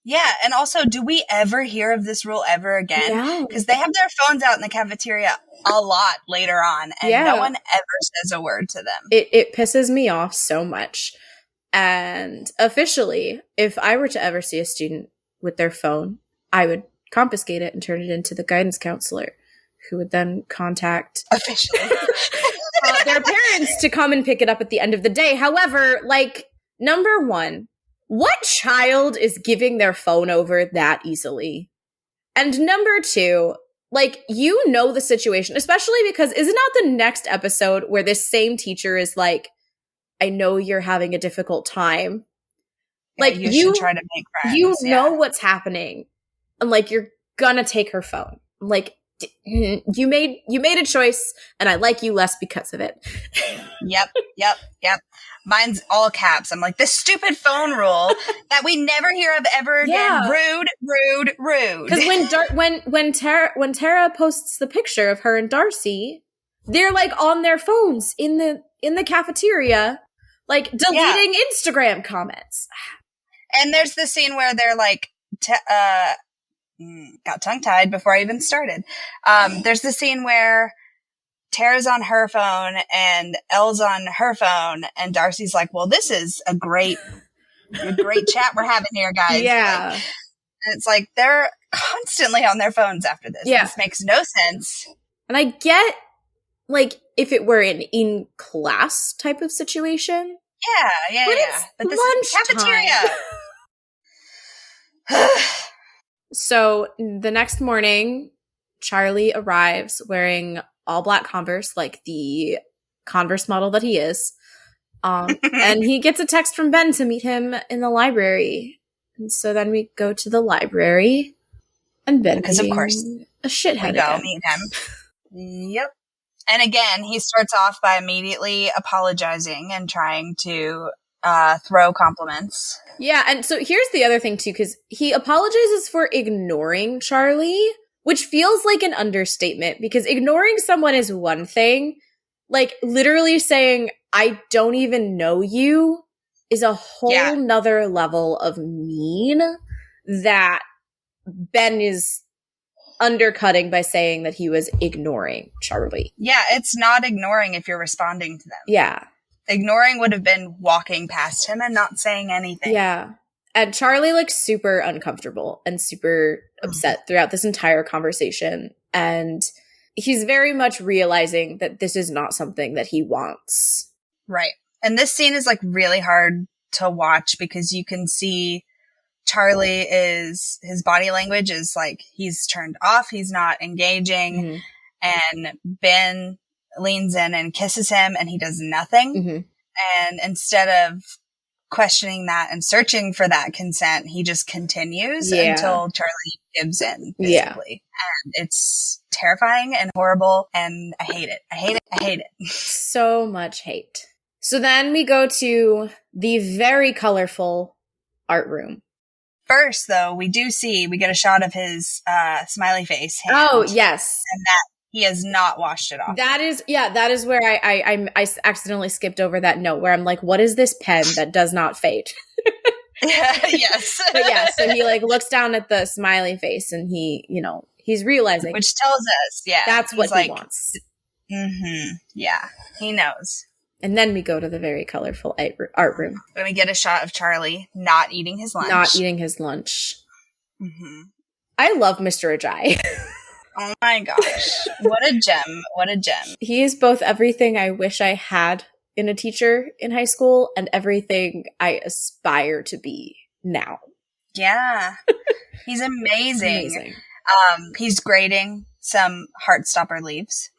Yeah, and also, do we ever hear of this rule ever again? No. Because they have their phones out in the cafeteria a lot later on, and no one ever says a word to them. It pisses me off so much. And officially, if I were to ever see a student with their phone, I would confiscate it and turn it into the guidance counselor, who would then contact officially their parents to come and pick it up at the end of the day. However, like, number one, what child is giving their phone over that easily? And number two, like, you know the situation, especially because isn't that the next episode where this same teacher is like, I know you're having a difficult time. Yeah, like, you should try to make friends. You know what's happening. And like, you're gonna take her phone. Like, you made a choice, and I like you less because of it. Yep. Mine's all caps. I'm like, this stupid phone rule that we never hear of ever again. Yeah. Rude. Because when Tara posts the picture of her and Darcy, they're like on their phones in the cafeteria, like deleting Instagram comments. And there's the scene where they're like, got tongue-tied before I even started. There's the scene where Tara's on her phone and Elle's on her phone, and Darcy's like, well, this is a great chat we're having here, guys. Yeah. Like, and it's like, they're constantly on their phones after this. Yeah. This makes no sense. And I get, like, if it were an in-class type of situation. Yeah. But this is cafeteria. So the next morning, Charlie arrives wearing all black Converse, like the Converse model that he is. And he gets a text from Ben to meet him in the library. And so then we go to the library, and Ben, because of course, a shithead, we go meet him. Yep. And again, he starts off by immediately apologizing and trying to throw compliments. Yeah, and so here's the other thing, too, because he apologizes for ignoring Charlie, which feels like an understatement, because ignoring someone is one thing. Like, literally saying, I don't even know you is a whole nother level of mean that Ben is undercutting by saying that he was ignoring Charlie. Yeah, it's not ignoring if you're responding to them. Yeah. Ignoring would have been walking past him and not saying anything. Yeah. And Charlie looks super uncomfortable and super upset throughout this entire conversation. And he's very much realizing that this is not something that he wants. Right. And this scene is like really hard to watch because you can see Charlie his body language is like he's turned off. He's not engaging. Mm-hmm. And Ben leans in and kisses him and he does nothing. Mm-hmm. And instead of questioning that and searching for that consent, he just continues until Charlie gives in, basically. Yeah. And it's terrifying and horrible, and I hate it. I hate it. So much hate. So then we go to the very colorful art room. First, though, we get a shot of his smiley face hand. Oh, yes. And that he has not washed it off. That is where I accidentally skipped over that note where I'm like, what is this pen that does not fade? Yes. But yeah, so he like looks down at the smiley face and he's realizing. Which tells us, that's what he wants. Mm-hmm. Yeah, he knows. And then we go to the very colorful art room. And we get a shot of Charlie not eating his lunch. Mm-hmm. I love Mr. Ajay. Oh my gosh. What a gem. He is both everything I wish I had in a teacher in high school and everything I aspire to be now. Yeah. He's amazing. He's grading some Heartstopper leaves.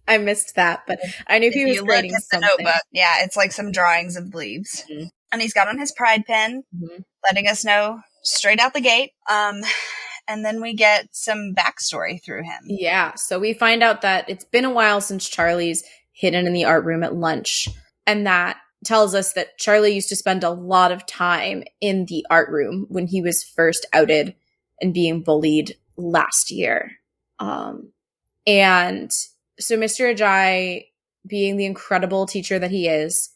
I missed that, but I knew he was grading something. The notebook, it's like some drawings of leaves. Mm-hmm. And he's got on his pride pen, letting us know straight out the gate. and then we get some backstory through him. Yeah, so we find out that it's been a while since Charlie's hidden in the art room at lunch, and that tells us that Charlie used to spend a lot of time in the art room when he was first outed and being bullied last year. And so Mr. Ajay, being the incredible teacher that he is,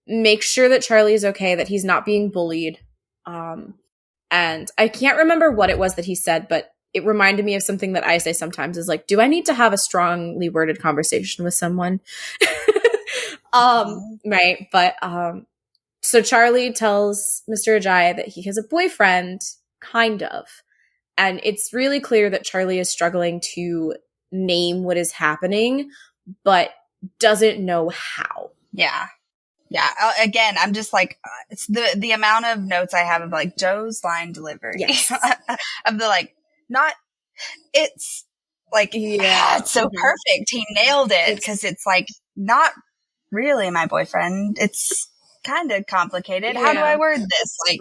makes sure that Charlie is okay, that he's not being bullied. And I can't remember what it was that he said, but it reminded me of something that I say sometimes is like, do I need to have a strongly worded conversation with someone? Right. But, so Charlie tells Mr. Ajay that he has a boyfriend, kind of. And it's really clear that Charlie is struggling to name what is happening, but doesn't know how. Yeah. Yeah. Again, I'm just like, it's the amount of notes I have of like Joe's line delivery. Yes. Of the like, not, it's like, yeah, it's so perfect. He nailed it because it's like, not really my boyfriend. It's kind of complicated. Yeah. How do I word this? Like,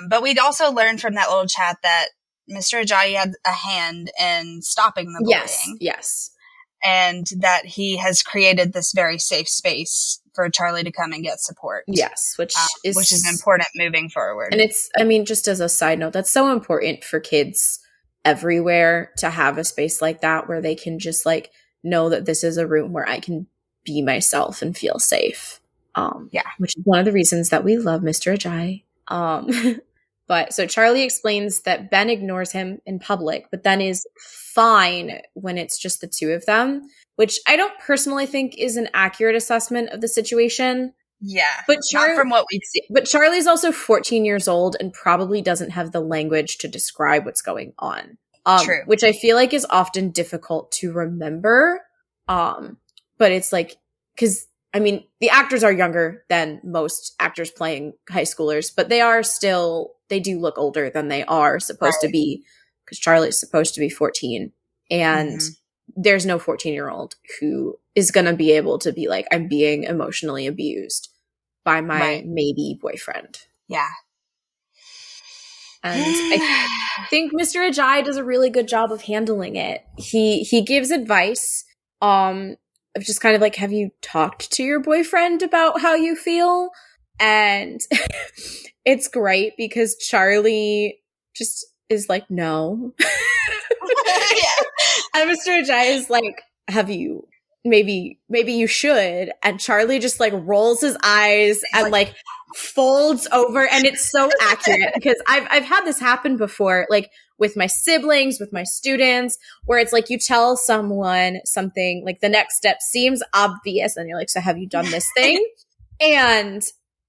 but we'd also learned from that little chat that Mr. Ajay had a hand in stopping the bullying. Yes. And that he has created this very safe space for Charlie to come and get support. Yes, which is important moving forward. And it's, I mean, just as a side note, that's so important for kids everywhere to have a space like that where they can just like know that this is a room where I can be myself and feel safe. Which is one of the reasons that we love Mr. Ajay. But so Charlie explains that Ben ignores him in public, but then is fine when it's just the two of them, which I don't personally think is an accurate assessment of the situation. Yeah, but not from what we've seen. But Charlie's also 14 years old and probably doesn't have the language to describe what's going on. True. Which I feel like is often difficult to remember. But it's like, because I mean, the actors are younger than most actors playing high schoolers, but they do look older than they are supposed to be, because Charlie's supposed to be 14. And there's no 14-year-old who is going to be able to be like, I'm being emotionally abused by my maybe boyfriend. Yeah. And I think Mr. Ajay does a really good job of handling it. He gives advice, of just kind of like, have you talked to your boyfriend about how you feel? And it's great because Charlie just is like, no. And Mr. Ajay is like, have you, maybe you should. And Charlie just like rolls his eyes and like folds over. And it's so accurate because I've had this happen before, like with my siblings, with my students, where it's like you tell someone something, like the next step seems obvious. And you're like, so have you done this thing? And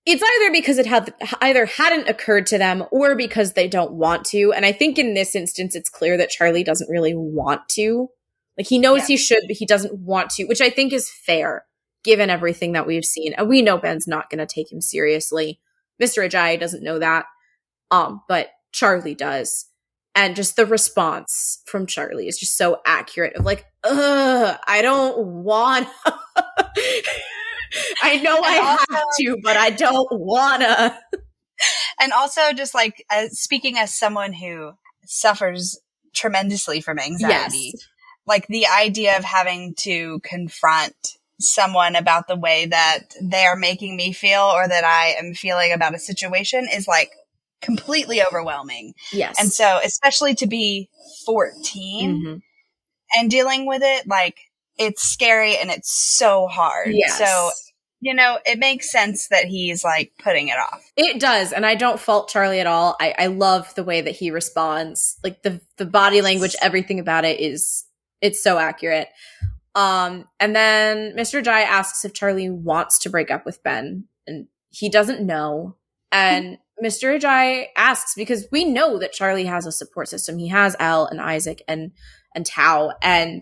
it's either because it hadn't occurred to them or because they don't want to. And I think in this instance, it's clear that Charlie doesn't really want to. Like he knows he should, but he doesn't want to, which I think is fair given everything that we've seen. And we know Ben's not going to take him seriously. Mr. Ajay doesn't know that. But Charlie does. And just the response from Charlie is just so accurate of like, I don't want I know and I also have to, but I don't wanna. And also just like speaking as someone who suffers tremendously from anxiety, like the idea of having to confront someone about the way that they are making me feel or that I am feeling about a situation is like completely overwhelming. Yes. And so especially to be 14 and dealing with it, like it's scary and it's so hard. Yes. So, you know, it makes sense that he's like putting it off. It does. And I don't fault Charlie at all. I love the way that he responds. Like the body language, everything about it it's so accurate. And then Mr. Ajay asks if Charlie wants to break up with Ben, and he doesn't know. And Mr. Ajay asks because we know that Charlie has a support system. He has Al and Isaac and Tao. And,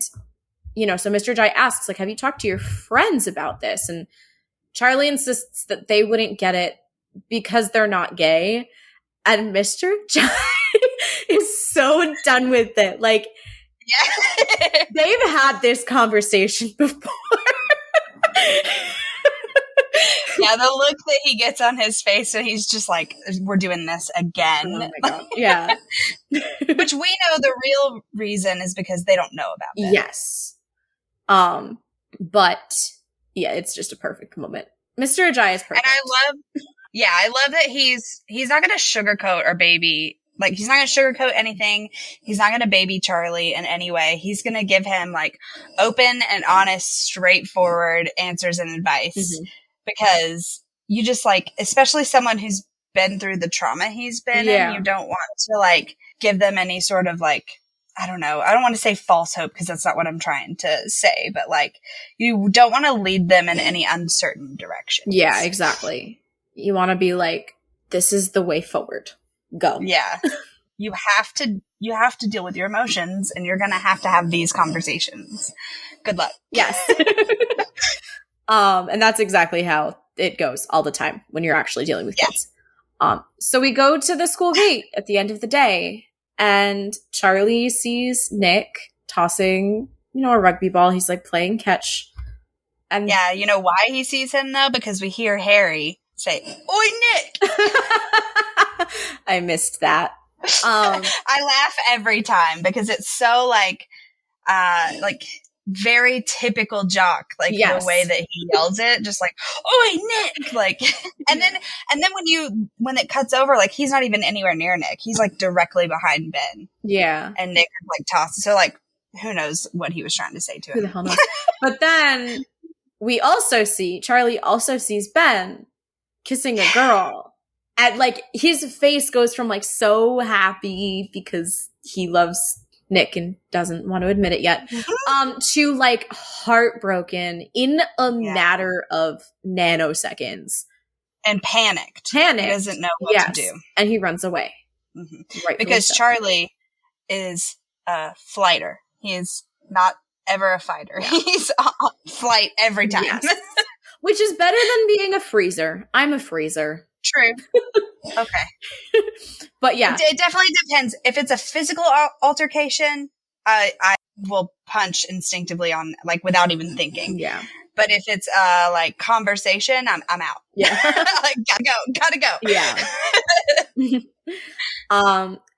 you know, so Mr. Ajay asks, like, have you talked to your friends about this? And Charlie insists that they wouldn't get it because they're not gay. And Mr. Ajay is so done with it. Like, they've had this conversation before. Yeah, the look that he gets on his face, so he's just like, we're doing this again. Oh my god. Yeah. Which we know the real reason is because they don't know about it. Yes. But yeah, it's just a perfect moment. Mr. Ajay is perfect. And I love that he's not going to sugarcoat our baby. Like, he's not going to sugarcoat anything. He's not going to baby Charlie in any way. He's going to give him, like, open and honest, straightforward answers and advice. Because you just, like, especially someone who's been through the trauma he's been in, you don't want to, like, give them any sort of, like, I don't know. I don't want to say false hope because that's not what I'm trying to say. But, like, you don't want to lead them in any uncertain direction. Yeah, exactly. You want to be like, this is the way forward. Go. Yeah. You have to deal with your emotions, and you're going to have these conversations. Good luck. Yes. And that's exactly how it goes all the time when you're actually dealing with kids. So we go to the school gate at the end of the day, and Charlie sees Nick tossing, a rugby ball. He's like playing catch. And yeah, you know why he sees him though? Because we hear Harry say, "Oi, Nick!" I missed that. I laugh every time because it's so like very typical jock, like the way that he yells it, just like, "Oi, Nick!" Like, and then when it cuts over, like he's not even anywhere near Nick. He's like directly behind Ben. Yeah, and Nick is like tossed. So like, who knows what he was trying to say to him? Who the hell knows? But then we also see Charlie also sees Ben kissing a girl. And like his face goes from like so happy because he loves Nick and doesn't want to admit it yet, to like heartbroken in a matter of nanoseconds. And panicked. He doesn't know what to do. And he runs away. Right, because Charlie is a flighter. He is not ever a fighter. Yeah. He's on flight every time. Yes. Which is better than being a freezer. I'm a freezer. True. Okay. But yeah. It definitely depends. If it's a physical altercation, I will punch instinctively on, like, without even thinking. Yeah. But if it's like conversation, I'm out. Yeah. Like, gotta go. Yeah.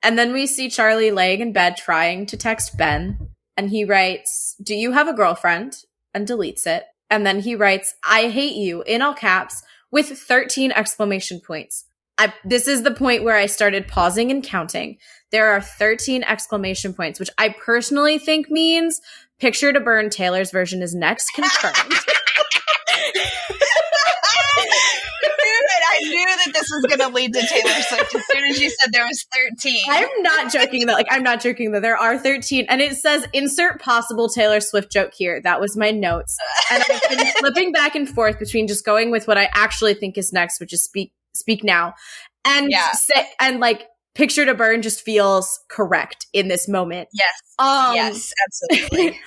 And then we see Charlie laying in bed trying to text Ben, and he writes, "Do you have a girlfriend?" and deletes it. And then he writes, "I hate you," in all caps, with 13 exclamation points. This is the point where I started pausing and counting. There are 13 exclamation points, which I personally think means Picture to Burn Taylor's version is next, confirmed. I knew that this was going to lead to Taylor Swift as soon as you said there was 13. I'm not joking though. There are 13. And it says, insert possible Taylor Swift joke here. That was my notes. And I've been flipping back and forth between just going with what I actually think is next, which is Speak Now. And like Picture to Burn just feels correct in this moment. Yes. Yes, absolutely.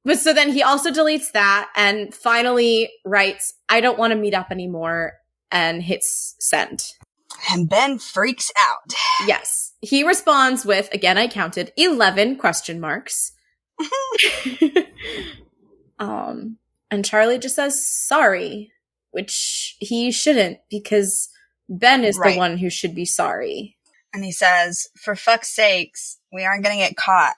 But so then he also deletes that and finally writes, "I don't want to meet up anymore," and hits send. And Ben freaks out. Yes. He responds with, again, I counted 11 question marks. And Charlie just says sorry, which he shouldn't, because Ben is the one who should be sorry. And he says, "For fuck's sakes, we aren't going to get caught."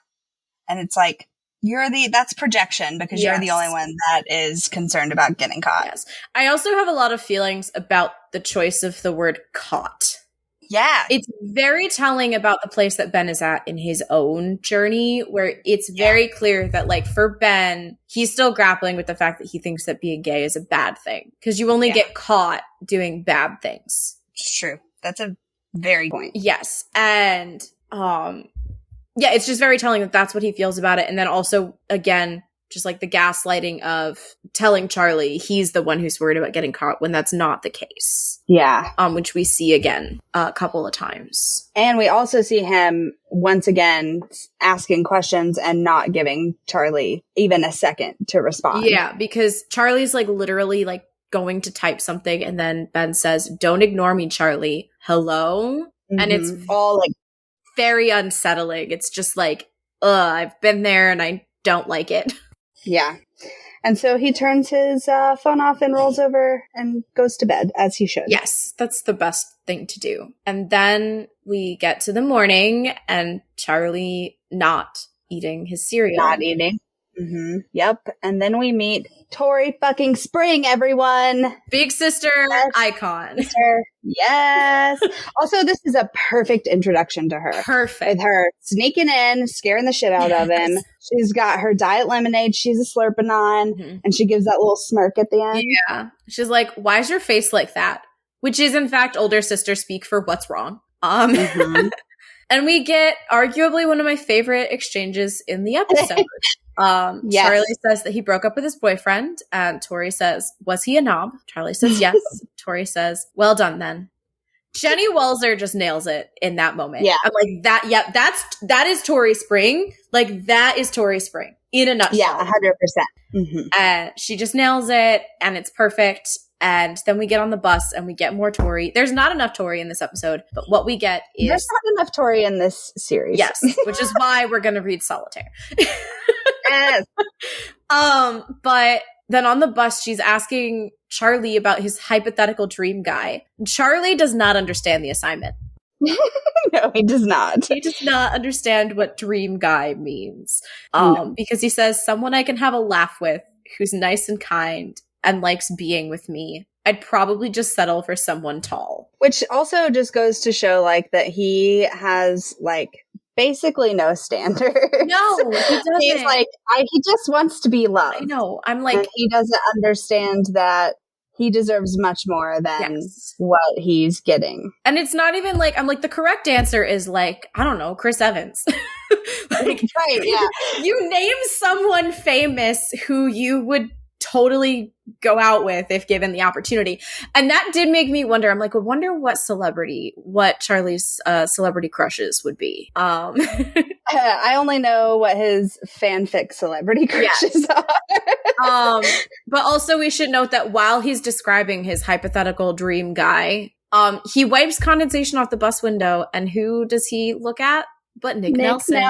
And it's like, that's projection, because you're the only one that is concerned about getting caught. Yes. I also have a lot of feelings about the choice of the word caught. Yeah. It's very telling about the place that Ben is at in his own journey, where it's very clear that, like, for Ben, he's still grappling with the fact that he thinks that being gay is a bad thing, because you only get caught doing bad things. It's true. That's a very good point. Yes. And, yeah, it's just very telling that that's what he feels about it. And then also, again, just like the gaslighting of telling Charlie he's the one who's worried about getting caught when that's not the case. Yeah. Which we see again a couple of times. And we also see him once again asking questions and not giving Charlie even a second to respond. Yeah, because Charlie's like literally like going to type something and then Ben says, "Don't ignore me, Charlie. Hello?" Mm-hmm. And it's all like very unsettling. It's just like, I've been there and I don't like it. Yeah. And so he turns his phone off and rolls over and goes to bed, as he should. Yes, that's the best thing to do. And then we get to the morning and Charlie not eating his cereal. Not eating. Mm-hmm. Yep. And then we meet Tori fucking Spring, everyone. Big sister icon. Sister. Yes. Also, this is a perfect introduction to her. Perfect. With her sneaking in, scaring the shit out of him. She's got her diet lemonade she's a slurping on, and she gives that little smirk at the end. Yeah. She's like, why is your face like that? Which is, in fact, older sister speak for what's wrong. And we get arguably one of my favorite exchanges in the episode. Yes. Charlie says that he broke up with his boyfriend, and Tori says, was he a knob? Charlie says yes. Tori says, well done then. Jenny Walzer just nails it in that moment. Yeah. I'm like, that is Tori Spring. Like, that is Tori Spring in a nutshell. Yeah, 100%. She just nails it, and it's perfect. And then we get on the bus and we get more Tori. There's not enough Tori in this episode, but what we get is... There's not enough Tori in this series. Yes, which is why we're going to read Solitaire. Yes. But then on the bus, she's asking Charlie about his hypothetical dream guy. Charlie does not understand the assignment. No, he does not. He does not understand what dream guy means. Because he says, someone I can have a laugh with, who's nice and kind, and likes being with me. I'd probably just settle for someone tall. Which also just goes to show, like, that he has, like, basically no standards. No, he doesn't. He's like, he just wants to be loved. I know. I'm like... And he doesn't understand that he deserves much more than what he's getting. And it's not even like, I'm like, the correct answer is like, I don't know, Chris Evans. Like, right, yeah. You name someone famous who you would totally go out with if given the opportunity. And that did make me wonder. I'm like, I wonder what Charlie's celebrity crushes would be. I only know what his fanfic celebrity crushes are. But also we should note that while he's describing his hypothetical dream guy, he wipes condensation off the bus window, and who does he look at? But Nick Nelson.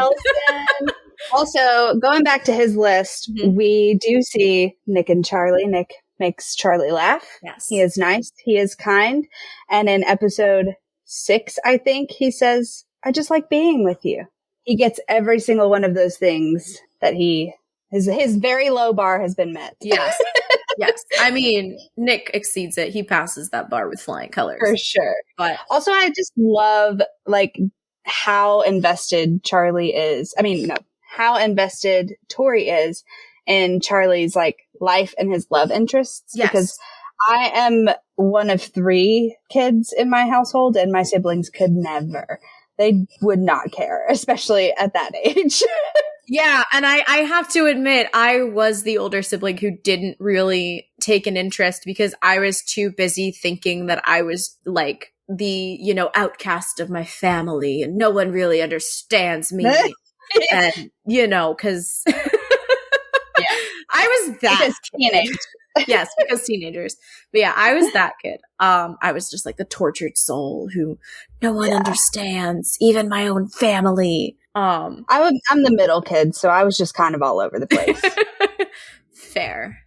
Also, going back to his list, we do see Nick and Charlie. Nick makes Charlie laugh. Yes. He is nice. He is kind. And in episode 6, I think, he says, I just like being with you. He gets every single one of those things that his very low bar has been met. Yes. Yes. I mean, Nick exceeds it. He passes that bar with flying colors. For sure. But also, I just love, like, how invested Charlie is. I mean, no. How invested Tori is in Charlie's, like, life and his love interests. Yes. Because I am one of 3 kids in my household, and my siblings could never. They would not care, especially at that age. Yeah, and I have to admit, I was the older sibling who didn't really take an interest because I was too busy thinking that I was, like, the, outcast of my family, and no one really understands me. And, because I was that. Because teenagers. Yes, because teenagers. But yeah, I was that kid. I was just like the tortured soul who no one understands, even my own family. I'm the middle kid, so I was just kind of all over the place. Fair.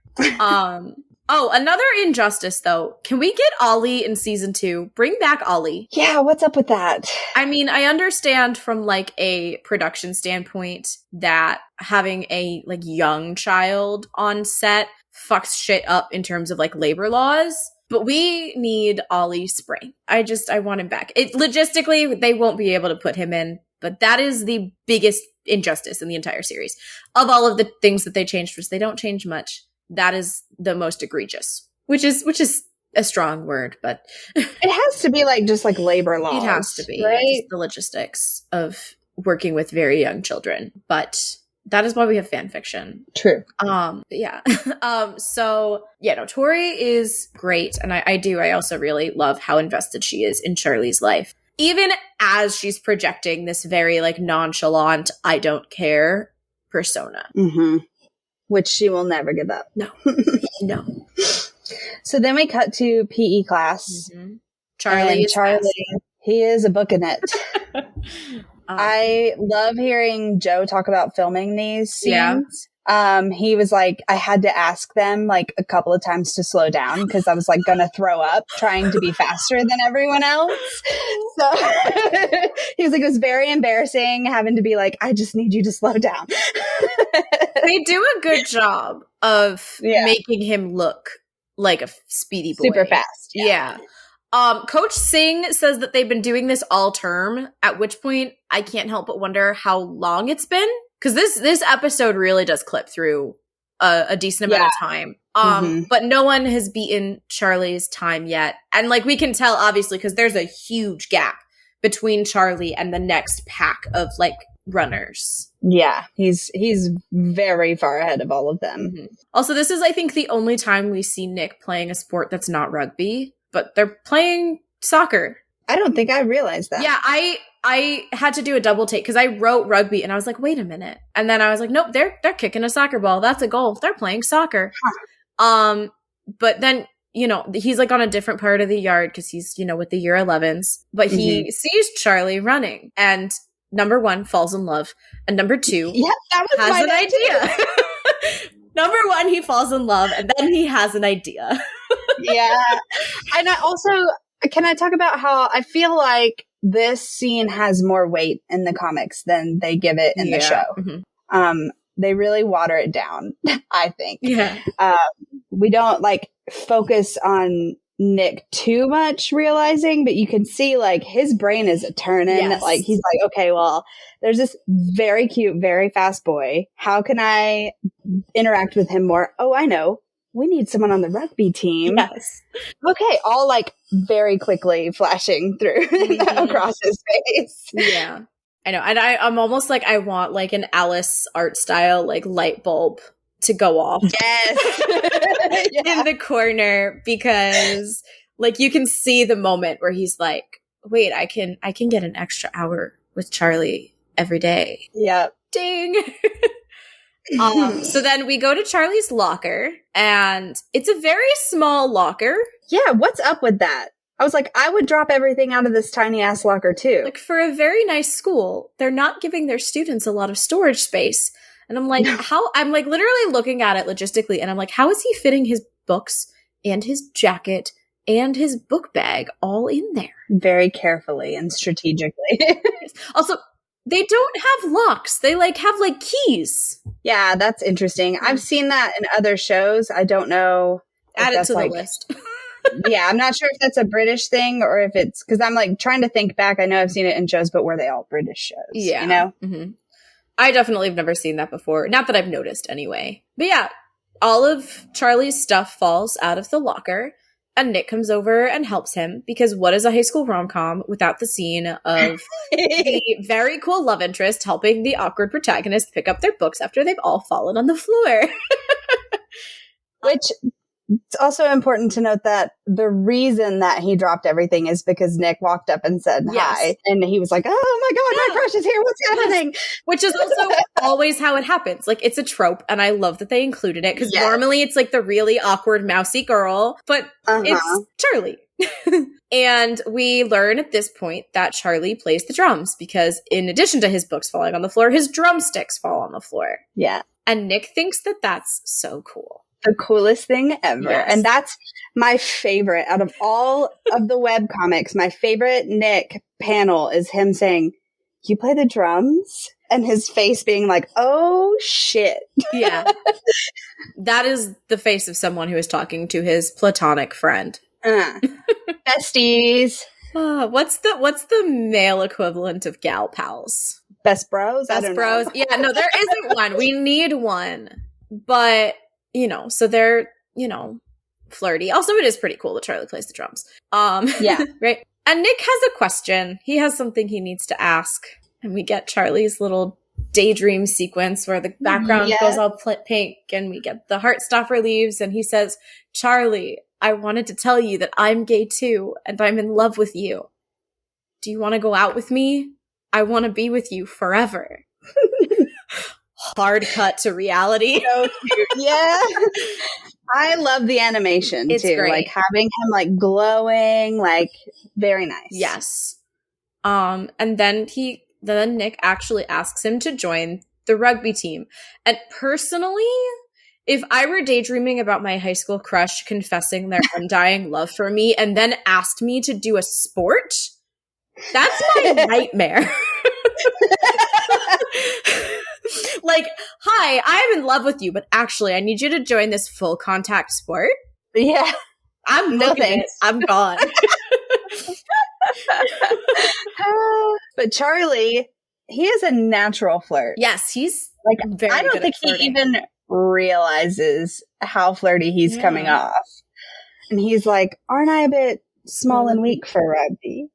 Oh, another injustice, though. Can we get Ollie in season 2? Bring back Ollie. Yeah, what's up with that? I mean, I understand from, like, a production standpoint that having a, like, young child on set fucks shit up in terms of, like, labor laws. But we need Ollie Spring. I want him back. Logistically, they won't be able to put him in, but that is the biggest injustice in the entire series. Of all of the things that they changed, which they don't change much, that is the most egregious, which is a strong word, but it has to be like just like labor laws. It has to be, right? Just the logistics of working with very young children. But that is why we have fan fiction. True. Yeah. Tori is great, and I also really love how invested she is in Charlie's life, even as she's projecting this very like nonchalant, I don't care persona. Mm-hmm. Which she will never give up. No. No. So then we cut to PE class. Mm-hmm. Charlie, he is a book in it. I love hearing Joe talk about filming these scenes. He was like, I had to ask them like a couple of times to slow down because I was like going to throw up trying to be faster than everyone else. So he was like, it was very embarrassing having to be like, I just need you to slow down. They do a good job of making him look like a speedy boy. Super fast. Yeah. Coach Singh says that they've been doing this all term, at which point I can't help but wonder how long it's been. Because this episode really does clip through a decent amount of time. But no one has beaten Charlie's time yet. And like we can tell, obviously, because there's a huge gap between Charlie and the next pack of like runners. Yeah, he's very far ahead of all of them. Mm-hmm. Also, this is, I think, the only time we see Nick playing a sport that's not rugby, but they're playing soccer. I don't think I realized that. Yeah, I had to do a double take because I wrote rugby and I was like, wait a minute. And then I was like, nope, they're kicking a soccer ball. That's a goal. They're playing soccer. Huh. But then, you know, he's like on a different part of the yard because he's, you know, with the year 11s. But he sees Charlie running and number one, falls in love. And number two, that was has an idea. Number one, he falls in love and then he has an idea. Yeah. And I also, can I talk about how I feel like this scene has more weight in the comics than they give it in the show. Mm-hmm. They really water it down, I think. Yeah. We don't like focus on Nick too much realizing, but you can see like his brain is turning. Yes. Like he's like, okay, well, there's this very cute, very fast boy. How can I interact with him more? Oh, I know. We need someone on the rugby team. Yes. Okay. All like very quickly flashing through across his face. Yeah. I know. And I'm almost like, I want like an Alice art style, like light bulb to go off. Yes. In the corner because like you can see the moment where he's like, wait, I can get an extra hour with Charlie every day. Yep. Ding. So then we go to Charlie's locker and it's a very small locker. Yeah. What's up with that? I was like, I would drop everything out of this tiny ass locker too. Like for a very nice school, they're not giving their students a lot of storage space. And I'm like, I'm like literally looking at it logistically and I'm like, how is he fitting his books and his jacket and his book bag all in there? Very carefully and strategically. Also, they don't have locks. They like have like keys. Yeah, that's interesting. I've seen that in other shows. I don't know. Add it to the list. Yeah, I'm not sure if that's a British thing or if it's because I'm like trying to think back. I know I've seen it in shows, but were they all British shows? Yeah. You know? Mm-hmm. I definitely have never seen that before. Not that I've noticed anyway. But yeah, all of Charlie's stuff falls out of the locker and Nick comes over and helps him because what is a high school rom-com without the scene of the very cool love interest helping the awkward protagonist pick up their books after they've all fallen on the floor? Which it's also important to note that the reason that he dropped everything is because Nick walked up and said hi. And he was like, oh my God, my crush is here. What's happening? Yes. Which is also always how it happens. Like it's a trope. And I love that they included it because normally it's like the really awkward mousy girl, but it's Charlie. And we learn at this point that Charlie plays the drums because in addition to his books falling on the floor, his drumsticks fall on the floor. Yeah. And Nick thinks that that's so cool. The coolest thing ever. Yes. And that's my favorite out of all of the web comics. My favorite Nick panel is him saying, you play the drums? And his face being like, oh shit. Yeah. That is the face of someone who is talking to his platonic friend. Besties. What's the male equivalent of gal pals? Best bros? Best bros. Yeah, no, there isn't one. We need one. But you know, so they're, you know, flirty. Also, it is pretty cool that Charlie plays the drums. Yeah. Right. And Nick has a question. He has something he needs to ask. And we get Charlie's little daydream sequence where the background goes all pink and we get the Heartstopper leaves and he says, Charlie, I wanted to tell you that I'm gay too and I'm in love with you. Do you want to go out with me? I want to be with you forever. Hard cut to reality. So cute. Yeah. I love the animation too. Great. Like having him like glowing, like very nice. Yes. And then Nick actually asks him to join the rugby team. And personally, if I were daydreaming about my high school crush confessing their undying love for me and then asked me to do a sport, that's my nightmare. Like, hi, I'm in love with you, but actually I need you to join this full contact sport. Yeah. I'm looking at it. I'm gone. But Charlie, he is a natural flirt. Yes, he's like, very I don't good think at flirting. he even realizes how flirty he's coming off. And he's like, aren't I a bit small and weak for rugby?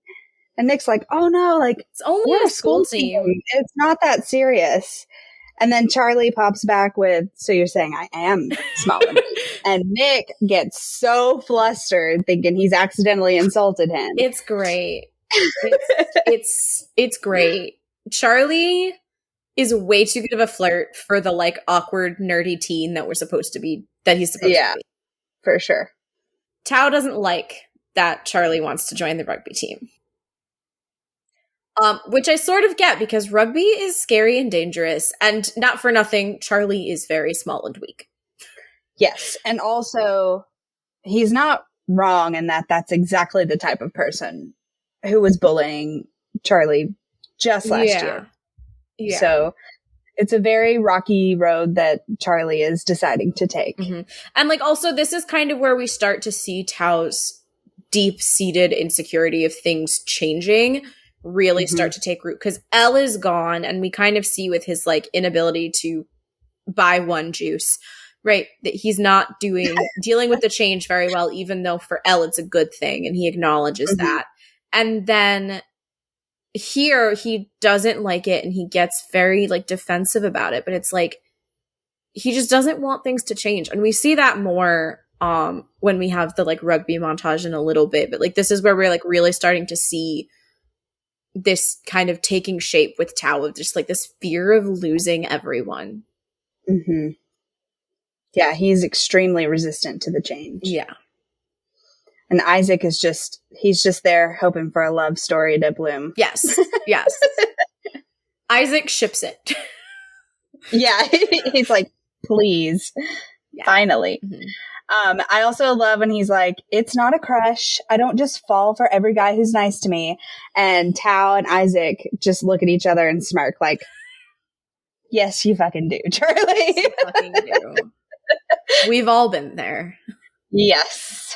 And Nick's like, oh no, like, it's only a school team. It's not that serious. And then Charlie pops back with, so you're saying I am small and weak. And Nick gets so flustered thinking he's accidentally insulted him. It's great. It's great. Charlie is way too good of a flirt for the like awkward nerdy teen that he's supposed to be. For sure. Tao doesn't like that Charlie wants to join the rugby team. Which I sort of get because rugby is scary and dangerous, and not for nothing, Charlie is very small and weak. Yes, and also he's not wrong in that that's exactly the type of person who was bullying Charlie just last year. Yeah. So it's a very rocky road that Charlie is deciding to take. Mm-hmm. And like also this is kind of where we start to see Tao's deep-seated insecurity of things changing really start to take root, because Elle is gone, and we kind of see with his like inability to buy one juice, right, that he's not dealing with the change very well, even though for Elle it's a good thing, and he acknowledges that. And then here he doesn't like it, and he gets very like defensive about it, but it's like he just doesn't want things to change. And we see that more when we have the like rugby montage in a little bit, but like this is where we're like really starting to see this kind of taking shape with Tao, of just like this fear of losing everyone. Yeah, he's extremely resistant to the change. Yeah. And Isaac is he's just there hoping for a love story to bloom. Yes. Isaac ships it. Yeah. He's like, please. Yeah. Finally. I also love when he's like, it's not a crush. I don't just fall for every guy who's nice to me. And Tao and Isaac just look at each other and smirk like, yes, you fucking do, Charlie. Yes, you fucking do. We've all been there. Yes.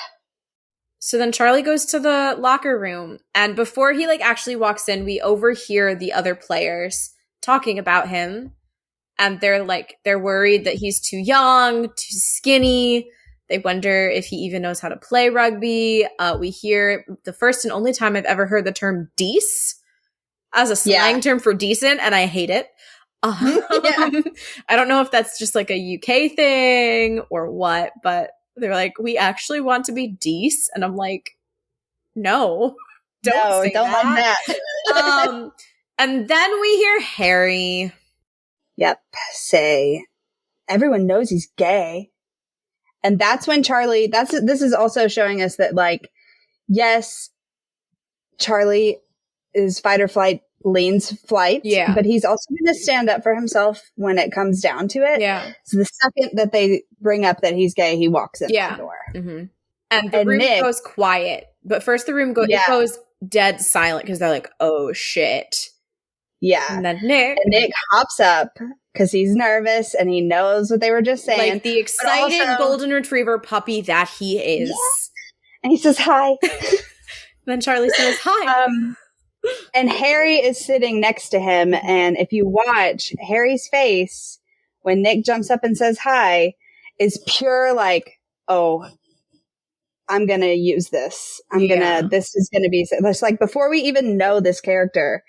So then Charlie goes to the locker room, and before he like actually walks in, we overhear the other players talking about him, and they're worried that he's too young, too skinny. They wonder if he even knows how to play rugby. We hear the first and only time I've ever heard the term "dece" as a slang term for decent, and I hate it. I don't know if that's just like a UK thing or what, but they're like, we actually want to be dece, and I'm like, no, don't like that. And then we hear Harry. Yep, say, everyone knows he's gay. And that's when Charlie, this is also showing us that, like, yes, Charlie is fight or flight, leans flight. Yeah. But he's also going to stand up for himself when it comes down to it. Yeah. So the second that they bring up that he's gay, he walks in the door. And the room goes quiet. But first the room it goes dead silent because they're like, oh, shit. Yeah. And then Nick hops up because he's nervous and he knows what they were just saying. Like the excited golden retriever puppy that he is. Yeah. And he says, hi. Then Charlie says, hi. And Harry is sitting next to him. And if you watch Harry's face when Nick jumps up and says hi is pure like, oh, I'm going to use this. This is going to be, it's like before we even know this character,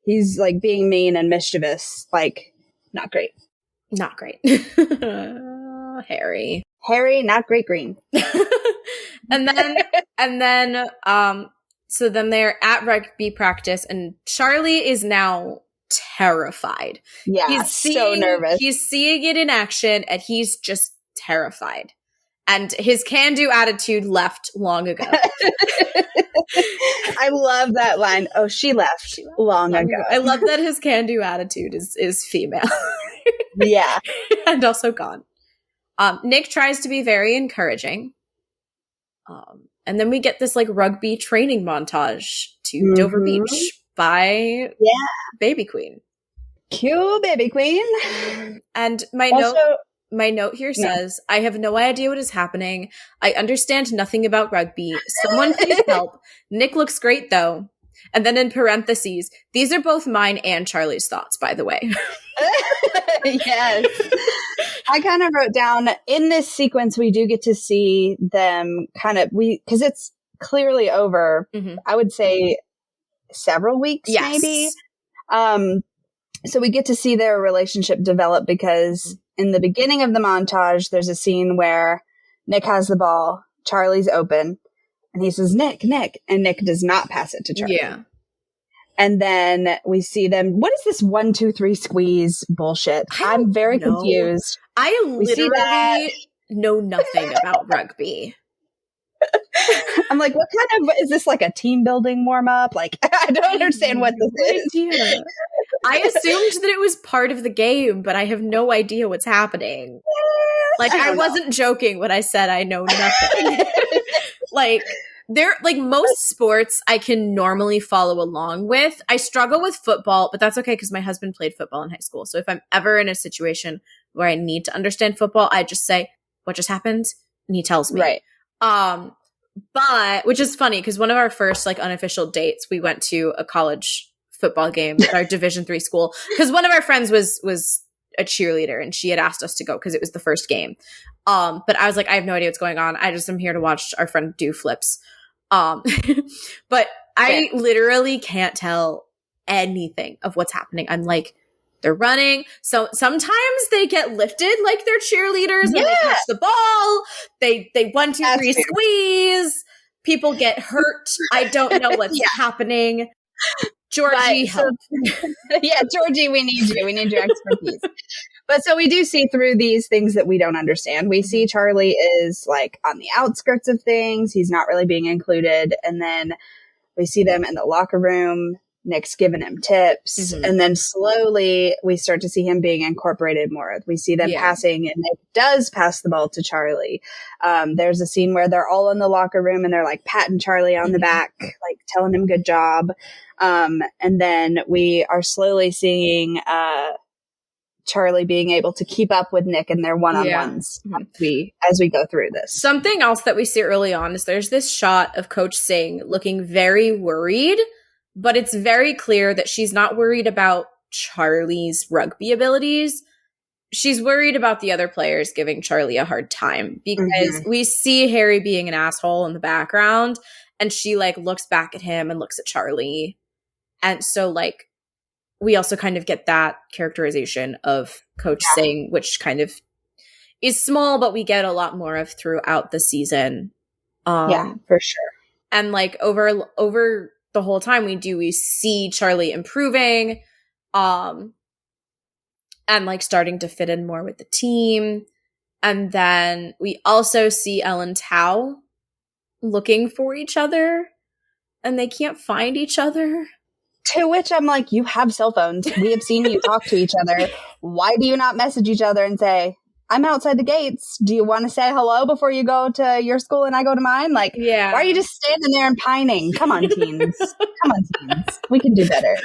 he's like being mean and mischievous. Like, not great. Not great. Harry, not great green. and then, so then they're at rugby practice, and Charlie is now terrified. Yeah, he's so nervous. He's seeing it in action, and he's just terrified. And his can-do attitude left long ago. I love that line. Oh, she left long ago. I love that his can-do attitude is female. Yeah. And also gone. Nick tries to be very encouraging. And then we get this like rugby training montage to Dover Beach by Baby Queen. Cute Baby Queen. And my note here says, I have no idea what is happening. I understand nothing about rugby. Someone please help. Nick looks great though. And then in parentheses, these are both mine and Charlie's thoughts, by the way. Yes. I kind of wrote down in this sequence, we do get to see them because it's clearly over, I would say several weeks, maybe. So we get to see their relationship develop because in the beginning of the montage, there's a scene where Nick has the ball, Charlie's open, and he says, Nick, and Nick does not pass it to Charlie. Yeah. And then we see them. What is this 1, 2, 3 squeeze bullshit? I'm very confused. I literally know nothing about rugby. I'm like, what kind of, is this like a team building warm up? Like, I don't understand what this is. I assumed that it was part of the game, but I have no idea what's happening. Like, I wasn't joking when I said I know nothing. Like most sports I can normally follow along with. I struggle with football, but that's okay because my husband played football in high school. So if I'm ever in a situation where I need to understand football, I just say, what just happened? And he tells me. Right. But which is funny because one of our first like unofficial dates, we went to a college football game with our Division III school because one of our friends was a cheerleader and she had asked us to go because it was the first game. But I was like, I have no idea what's going on. I just am here to watch our friend do flips. But I literally can't tell anything of what's happening. I'm like, they're running. So sometimes they get lifted like they're cheerleaders when they catch the ball. They 1, 2, 3 squeeze. People get hurt. I don't know what's happening. Georgie, help. Georgie, we need you. We need your expertise. But so we do see through these things that we don't understand. We see Charlie is like on the outskirts of things. He's not really being included. And then we see them in the locker room. Nick's giving him tips. And then slowly we start to see him being incorporated more. We see them passing and Nick does pass the ball to Charlie. There's a scene where they're all in the locker room and they're like patting Charlie on the back, like telling him good job. And then we are slowly seeing, Charlie being able to keep up with Nick in their one-on-ones as we go through this. Something else that we see early on is there's this shot of Coach Singh looking very worried, but it's very clear that she's not worried about Charlie's rugby abilities. She's worried about the other players giving Charlie a hard time because we see Harry being an asshole in the background and she like looks back at him and looks at Charlie. And so like, we also kind of get that characterization of Coach Singh, which kind of is small, but we get a lot more of throughout the season. For sure. And like over the whole time we see Charlie improving, and like starting to fit in more with the team. And then we also see Ellen Tao looking for each other and they can't find each other. To which I'm like, you have cell phones. We have seen you talk to each other. Why do you not message each other and say, I'm outside the gates. Do you want to say hello before you go to your school and I go to mine? Like, why are you just standing there and pining? Come on, teens. Come on, teens. We can do better.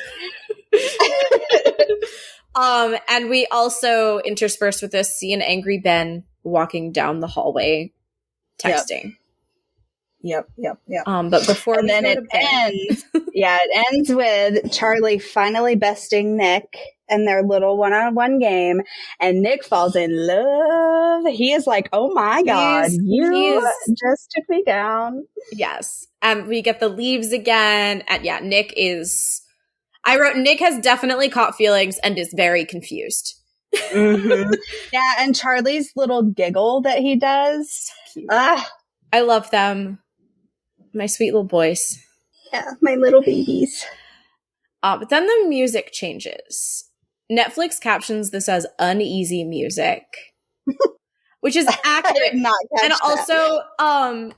And we also interspersed with this, see an angry Ben walking down the hallway texting. Yep. But before and then it ends. It ends with Charlie finally besting Nick in their little one-on-one game, and Nick falls in love. He is like, "Oh my god, you just took me down." Yes, and we get the leaves again, and Nick is. I wrote Nick has definitely caught feelings and is very confused. Yeah, and Charlie's little giggle that he does. So cute. I love them. My sweet little boys. Yeah, my little babies. But then the music changes. Netflix captions this as uneasy music. which is accurate. I did not catch and also,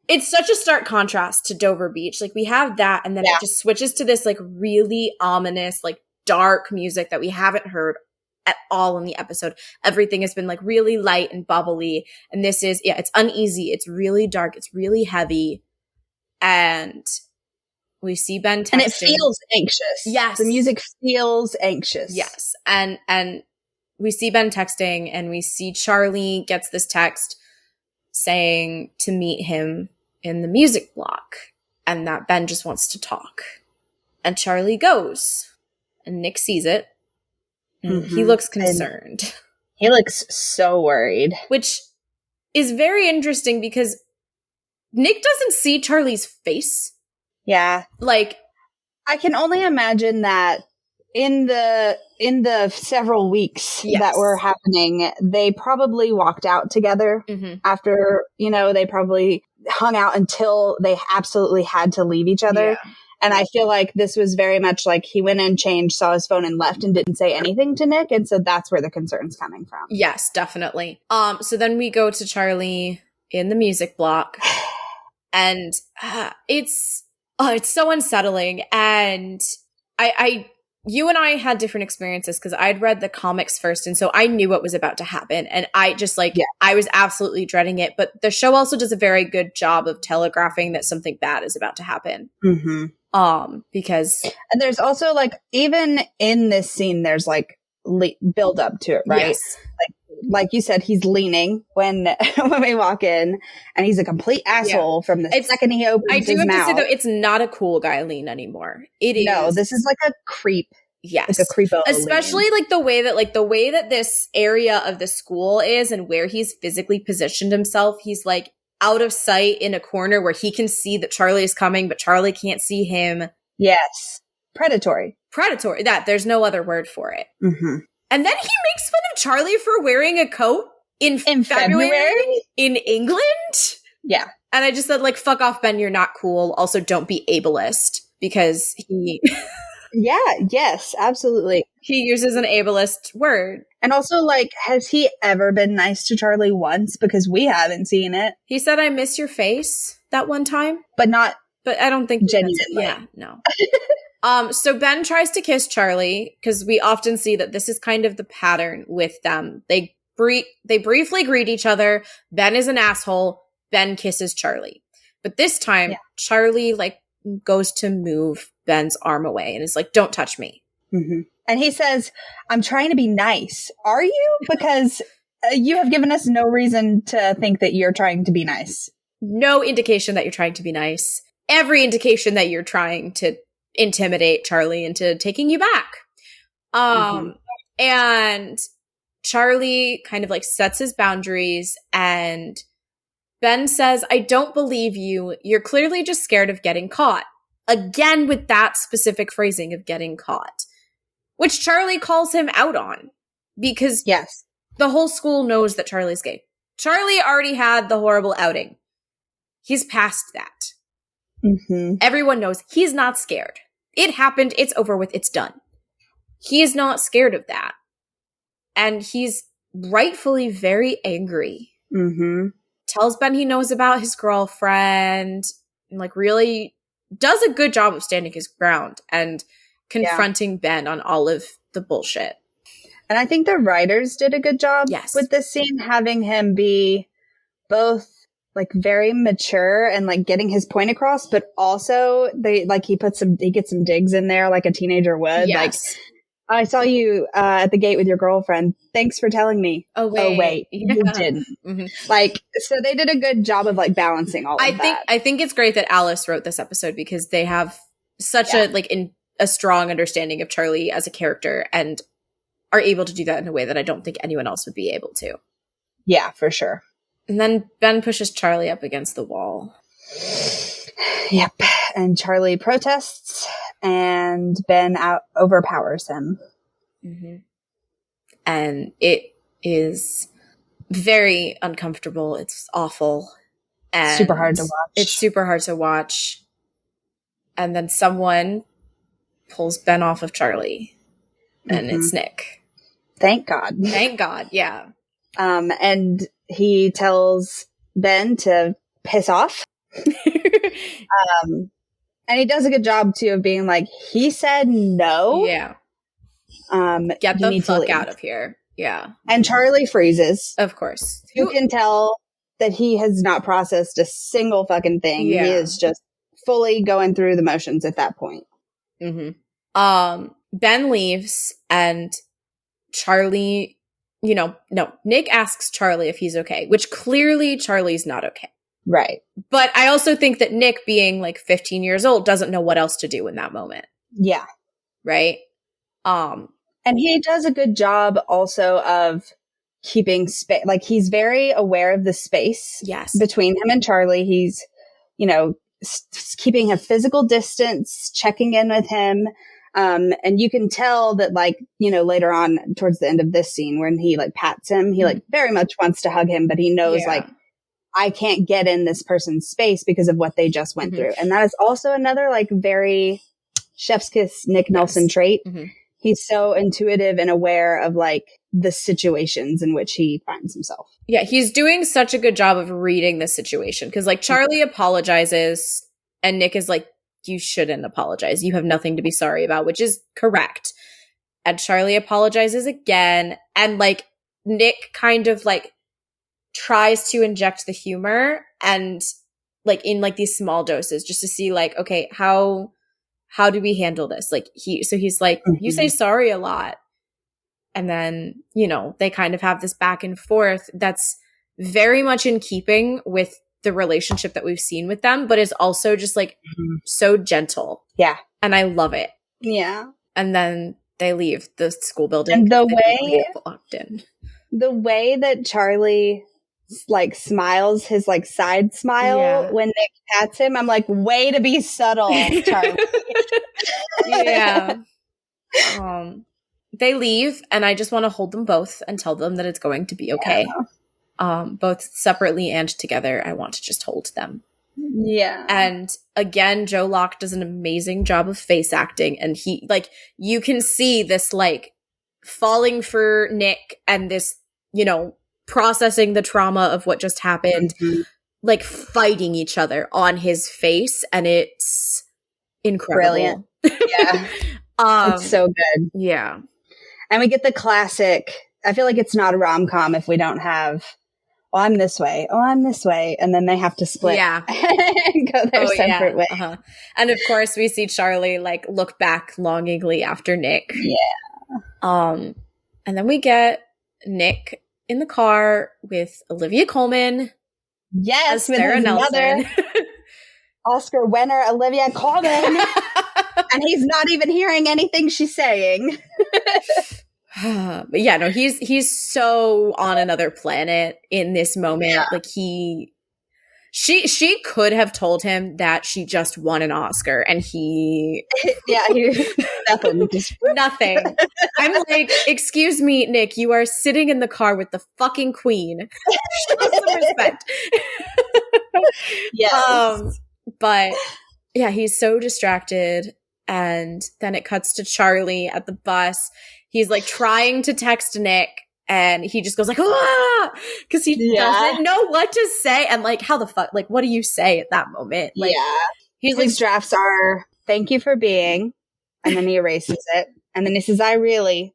it's such a stark contrast to Dover Beach. Like we have that, and then it just switches to this like really ominous, like dark music that we haven't heard at all in the episode. Everything has been like really light and bubbly, and this is it's uneasy. It's really dark. It's really heavy, and we see Ben texting. And it feels anxious. Yes, the music feels anxious. Yes, and we see Ben texting, and we see Charlie gets this text saying to meet him in the music block, and that Ben just wants to talk. And Charlie goes, and Nick sees it, and he looks concerned. And he looks so worried. Which is very interesting because Nick doesn't see Charlie's face. Yeah. Like, I can only imagine that in the several weeks that were happening, they probably walked out together after, they probably hung out until they absolutely had to leave each other. Yeah. And I feel like this was very much like he went and changed, saw his phone and left and didn't say anything to Nick. And so that's where the concern's coming from. Yes, definitely. So then we go to Charlie in the music block, and it's so unsettling. And you and I had different experiences because I'd read the comics first. And so I knew what was about to happen. And I just I was absolutely dreading it. But the show also does a very good job of telegraphing that something bad is about to happen. Because. And there's also even in this scene, there's build up to it, right? Yes. Like you said, he's leaning when we walk in, and he's a complete asshole from the second he opens his mouth. I do have to say, though, it's not a cool guy lean anymore. It is. No, this is like a creep. Yes. Like a creepo Especially lean. the way that this area of the school is and where he's physically positioned himself. He's out of sight in a corner where he can see that Charlie is coming, but Charlie can't see him. Yes. Predatory. That there's no other word for it. And then he makes fun of Charlie for wearing a coat in February in England. Yeah. And I just said, fuck off, Ben, you're not cool. Also, don't be ableist, because he... Yeah, yes, absolutely. He uses an ableist word. And also, has he ever been nice to Charlie once? Because we haven't seen it. He said, I miss your face that one time. But I don't think... genuinely. Yeah, no. So Ben tries to kiss Charlie, because we often see that this is kind of the pattern with them. They briefly greet each other. Ben is an asshole. Ben kisses Charlie. But this time, Charlie goes to move Ben's arm away and is like, don't touch me. And he says, I'm trying to be nice. Are you? Because you have given us no reason to think that you're trying to be nice. No indication that you're trying to be nice. Every indication that you're trying to intimidate Charlie into taking you back. And Charlie kind of sets his boundaries, and Ben says, I don't believe you. You're clearly just scared of getting caught. Again, with that specific phrasing of getting caught, which Charlie calls him out on, because the whole school knows that Charlie's gay. Charlie already had the horrible outing. He's past that. Everyone knows he's not scared. It happened. It's over with. It's done. He is not scared of that. And he's rightfully very angry. Tells Ben he knows about his girlfriend, and really does a good job of standing his ground and confronting Ben on all of the bullshit. And I think the writers did a good job with this scene, having him be both very mature and getting his point across, but also he gets some digs in there like a teenager would. Yes. I saw you at the gate with your girlfriend. Thanks for telling me. Oh wait. You didn't. So they did a good job of balancing all of that. I think it's great that Alice wrote this episode, because they have such a strong understanding of Charlie as a character and are able to do that in a way that I don't think anyone else would be able to. Yeah, for sure. And then Ben pushes Charlie up against the wall. Yep. And Charlie protests, and Ben overpowers him. And it is very uncomfortable. It's awful. And super hard to watch. It's super hard to watch. And then someone pulls Ben off of Charlie. And it's Nick. Thank God. Thank God, yeah. And he tells Ben to piss off. And he does a good job too of being like, he said no. Yeah. Get the fuck out of here. Yeah. And Charlie freezes. Of course. You can tell that he has not processed a single fucking thing. Yeah. He is just fully going through the motions at that point. Mm-hmm. Ben leaves and Charlie, Nick asks Charlie if he's okay, which clearly Charlie's not okay. Right. But I also think that Nick, being like 15 years old, doesn't know what else to do in that moment. Yeah. Right? And he does a good job also of keeping space. Like, he's very aware of the space between him and Charlie. He's, keeping a physical distance, checking in with him. And you can tell that, like, later on towards the end of this scene when he like pats him, he like very much wants to hug him, but he knows like, I can't get in this person's space because of what they just went through. And that is also another like very chef's kiss Nick Nelson trait. He's so intuitive and aware of like the situations in which he finds himself. Yeah, he's doing such a good job of reading the situation because like Charlie apologizes and Nick is like, you shouldn't apologize. You have nothing to be sorry about, which is correct. And Charlie apologizes again. And like Nick kind of like tries to inject the humor and like in like these small doses just to see like, okay, how do we handle this? Like he's like, you say sorry a lot. And then, they kind of have this back and forth that's very much in keeping with the relationship that we've seen with them, but is also just like so gentle. Yeah. And I love it. Yeah. And then they leave the school building. And the way that Charlie like smiles, his like side smile when Nick pats him, I'm like, way to be subtle, Charlie. Yeah. They leave and I just want to hold them both and tell them that it's going to be okay. Both separately and together. I want to just hold them. Yeah. And again, Joe Locke does an amazing job of face acting. And he, like, you can see this, like, falling for Nick and this, processing the trauma of what just happened, like, fighting each other on his face. And it's incredible. Brilliant. Yeah. It's so good. Yeah. And we get the classic, I feel like it's not a rom-com if we don't have, oh, I'm this way. Oh, I'm this way. And then they have to split. Yeah. And go their separate ways. And of course we see Charlie like look back longingly after Nick. Yeah. And then we get Nick in the car with Olivia Colman. Yes, with Sarah his Nelson. Mother. Oscar winner Olivia Colman. And he's not even hearing anything she's saying. But yeah, no, he's so on another planet in this moment. Yeah. Like she could have told him that she just won an Oscar and he nothing. Nothing. I'm like, excuse me, Nick, you are sitting in the car with the fucking queen. Show some respect. Yes. But yeah, he's so distracted. And then it cuts to Charlie at the bus. He's like trying to text Nick and he just goes like, ah, because he doesn't know what to say. And like, how the fuck, like, what do you say at that moment? Like, he's his drafts are, thank you for being. And then he erases it. And then he says, I really.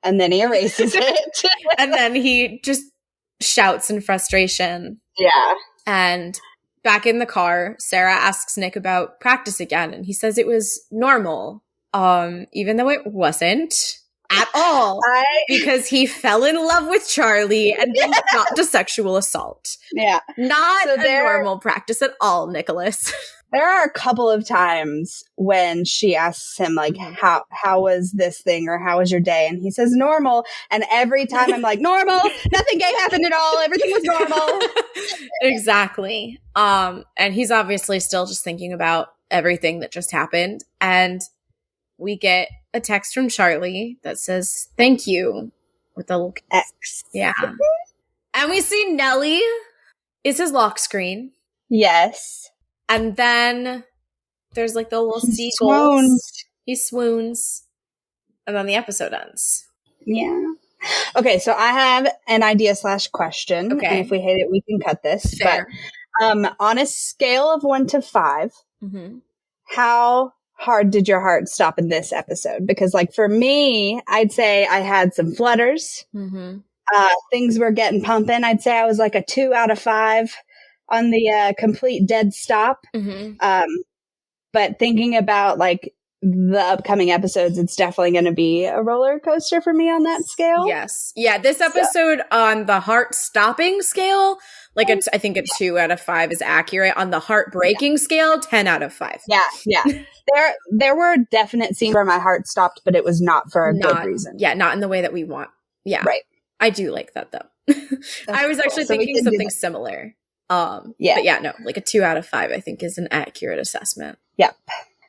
And then he erases it. And then he just shouts in frustration. Yeah. And back in the car, Sarah asks Nick about practice again, and he says it was normal, even though it wasn't at all, because he fell in love with Charlie and then got to sexual assault. Yeah. Not a normal practice at all, Nicholas. There are a couple of times when she asks him, like, how was this thing, or how was your day? And he says normal. And every time I'm like, normal, nothing gay happened at all. Everything was normal. Exactly. And he's obviously still just thinking about everything that just happened. And we get a text from Charlie that says, thank you, with a little X. Yeah. And we see Nellie is his lock screen. Yes. And then there's like the little seagulls. He swoons. And then the episode ends. Yeah. Okay, so I have an idea / question. Okay. And if we hate it, we can cut this. Fair. But on a scale of 1 to 5, how hard did your heart stop in this episode? Because, like, for me, I'd say I had some flutters. Things were getting pumping. I'd say I was like a 2 out of 5 on the complete dead stop. But thinking about, like, the upcoming episodes, it's definitely going to be a roller coaster for me on that scale. Yes. Yeah, this episode on the heart-stopping scale, like, I think a 2 out of 5 is accurate. On the heartbreaking scale, 10 out of 5. Yeah. There were definite scenes where my heart stopped, but it was not for a good reason. Yeah, not in the way that we want. Yeah. Right. I do like that, though. I was actually thinking something similar. But yeah, no, like a 2 out of 5, I think, is an accurate assessment. Yep.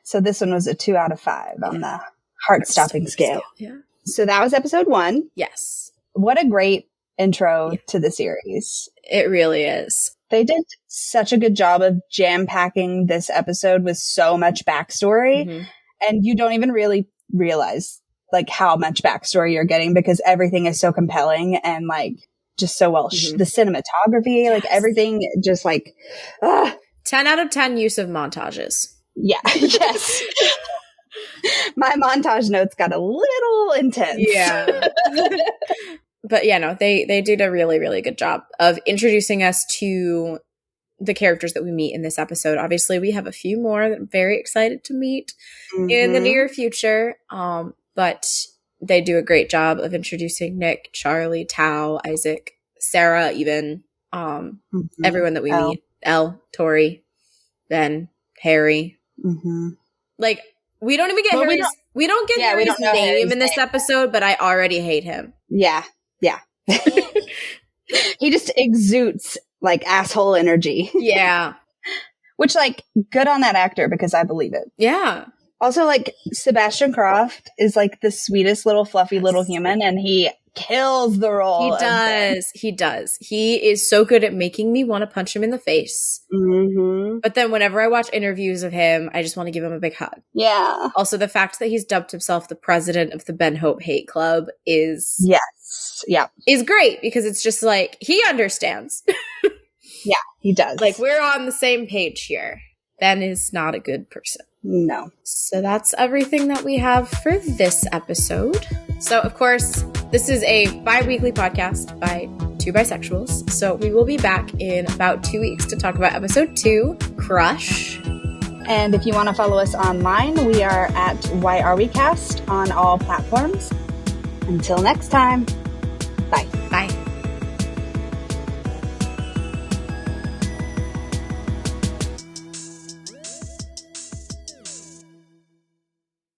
So this one was a 2 out of 5 on the heart-stopping scale. Yeah. So that was episode 1. Yes. What a great intro to the series. It really is. They did such a good job of jam-packing this episode with so much backstory. And you don't even really realize, like, how much backstory you're getting because everything is so compelling and, like, just so well. The cinematography, like, everything just, like, 10 out of 10 use of montages. Yeah. Yes. My montage notes got a little intense. Yeah. But yeah, no, they did a really, really good job of introducing us to the characters that we meet in this episode. Obviously, we have a few more that I'm very excited to meet in the near future. But they do a great job of introducing Nick, Charlie, Tao, Isaac, Sarah, even everyone that we meet. Elle, Tori, Ben, Harry. Like, we don't even get Harry's Harry's name in this episode, but I already hate him. Yeah. He just exudes, like, asshole energy. Yeah. Which, like, good on that actor because I believe it. Yeah. Also, like, Sebastian Croft is, like, the sweetest little fluffy little human, and he kills the role. He does. He is so good at making me want to punch him in the face. But then whenever I watch interviews of him, I just want to give him a big hug. Yeah. Also, the fact that he's dubbed himself the president of the Ben Hope Hate Club is great because it's just like, he understands. Yeah, he does. Like, we're on the same page here. Ben is not a good person. No. So that's everything that we have for this episode. So, of course, this is a bi-weekly podcast by two bisexuals. So we will be back in about 2 weeks to talk about episode 2, Crush. And if you want to follow us online, we are at Why Are We Cast on all platforms. Until next time.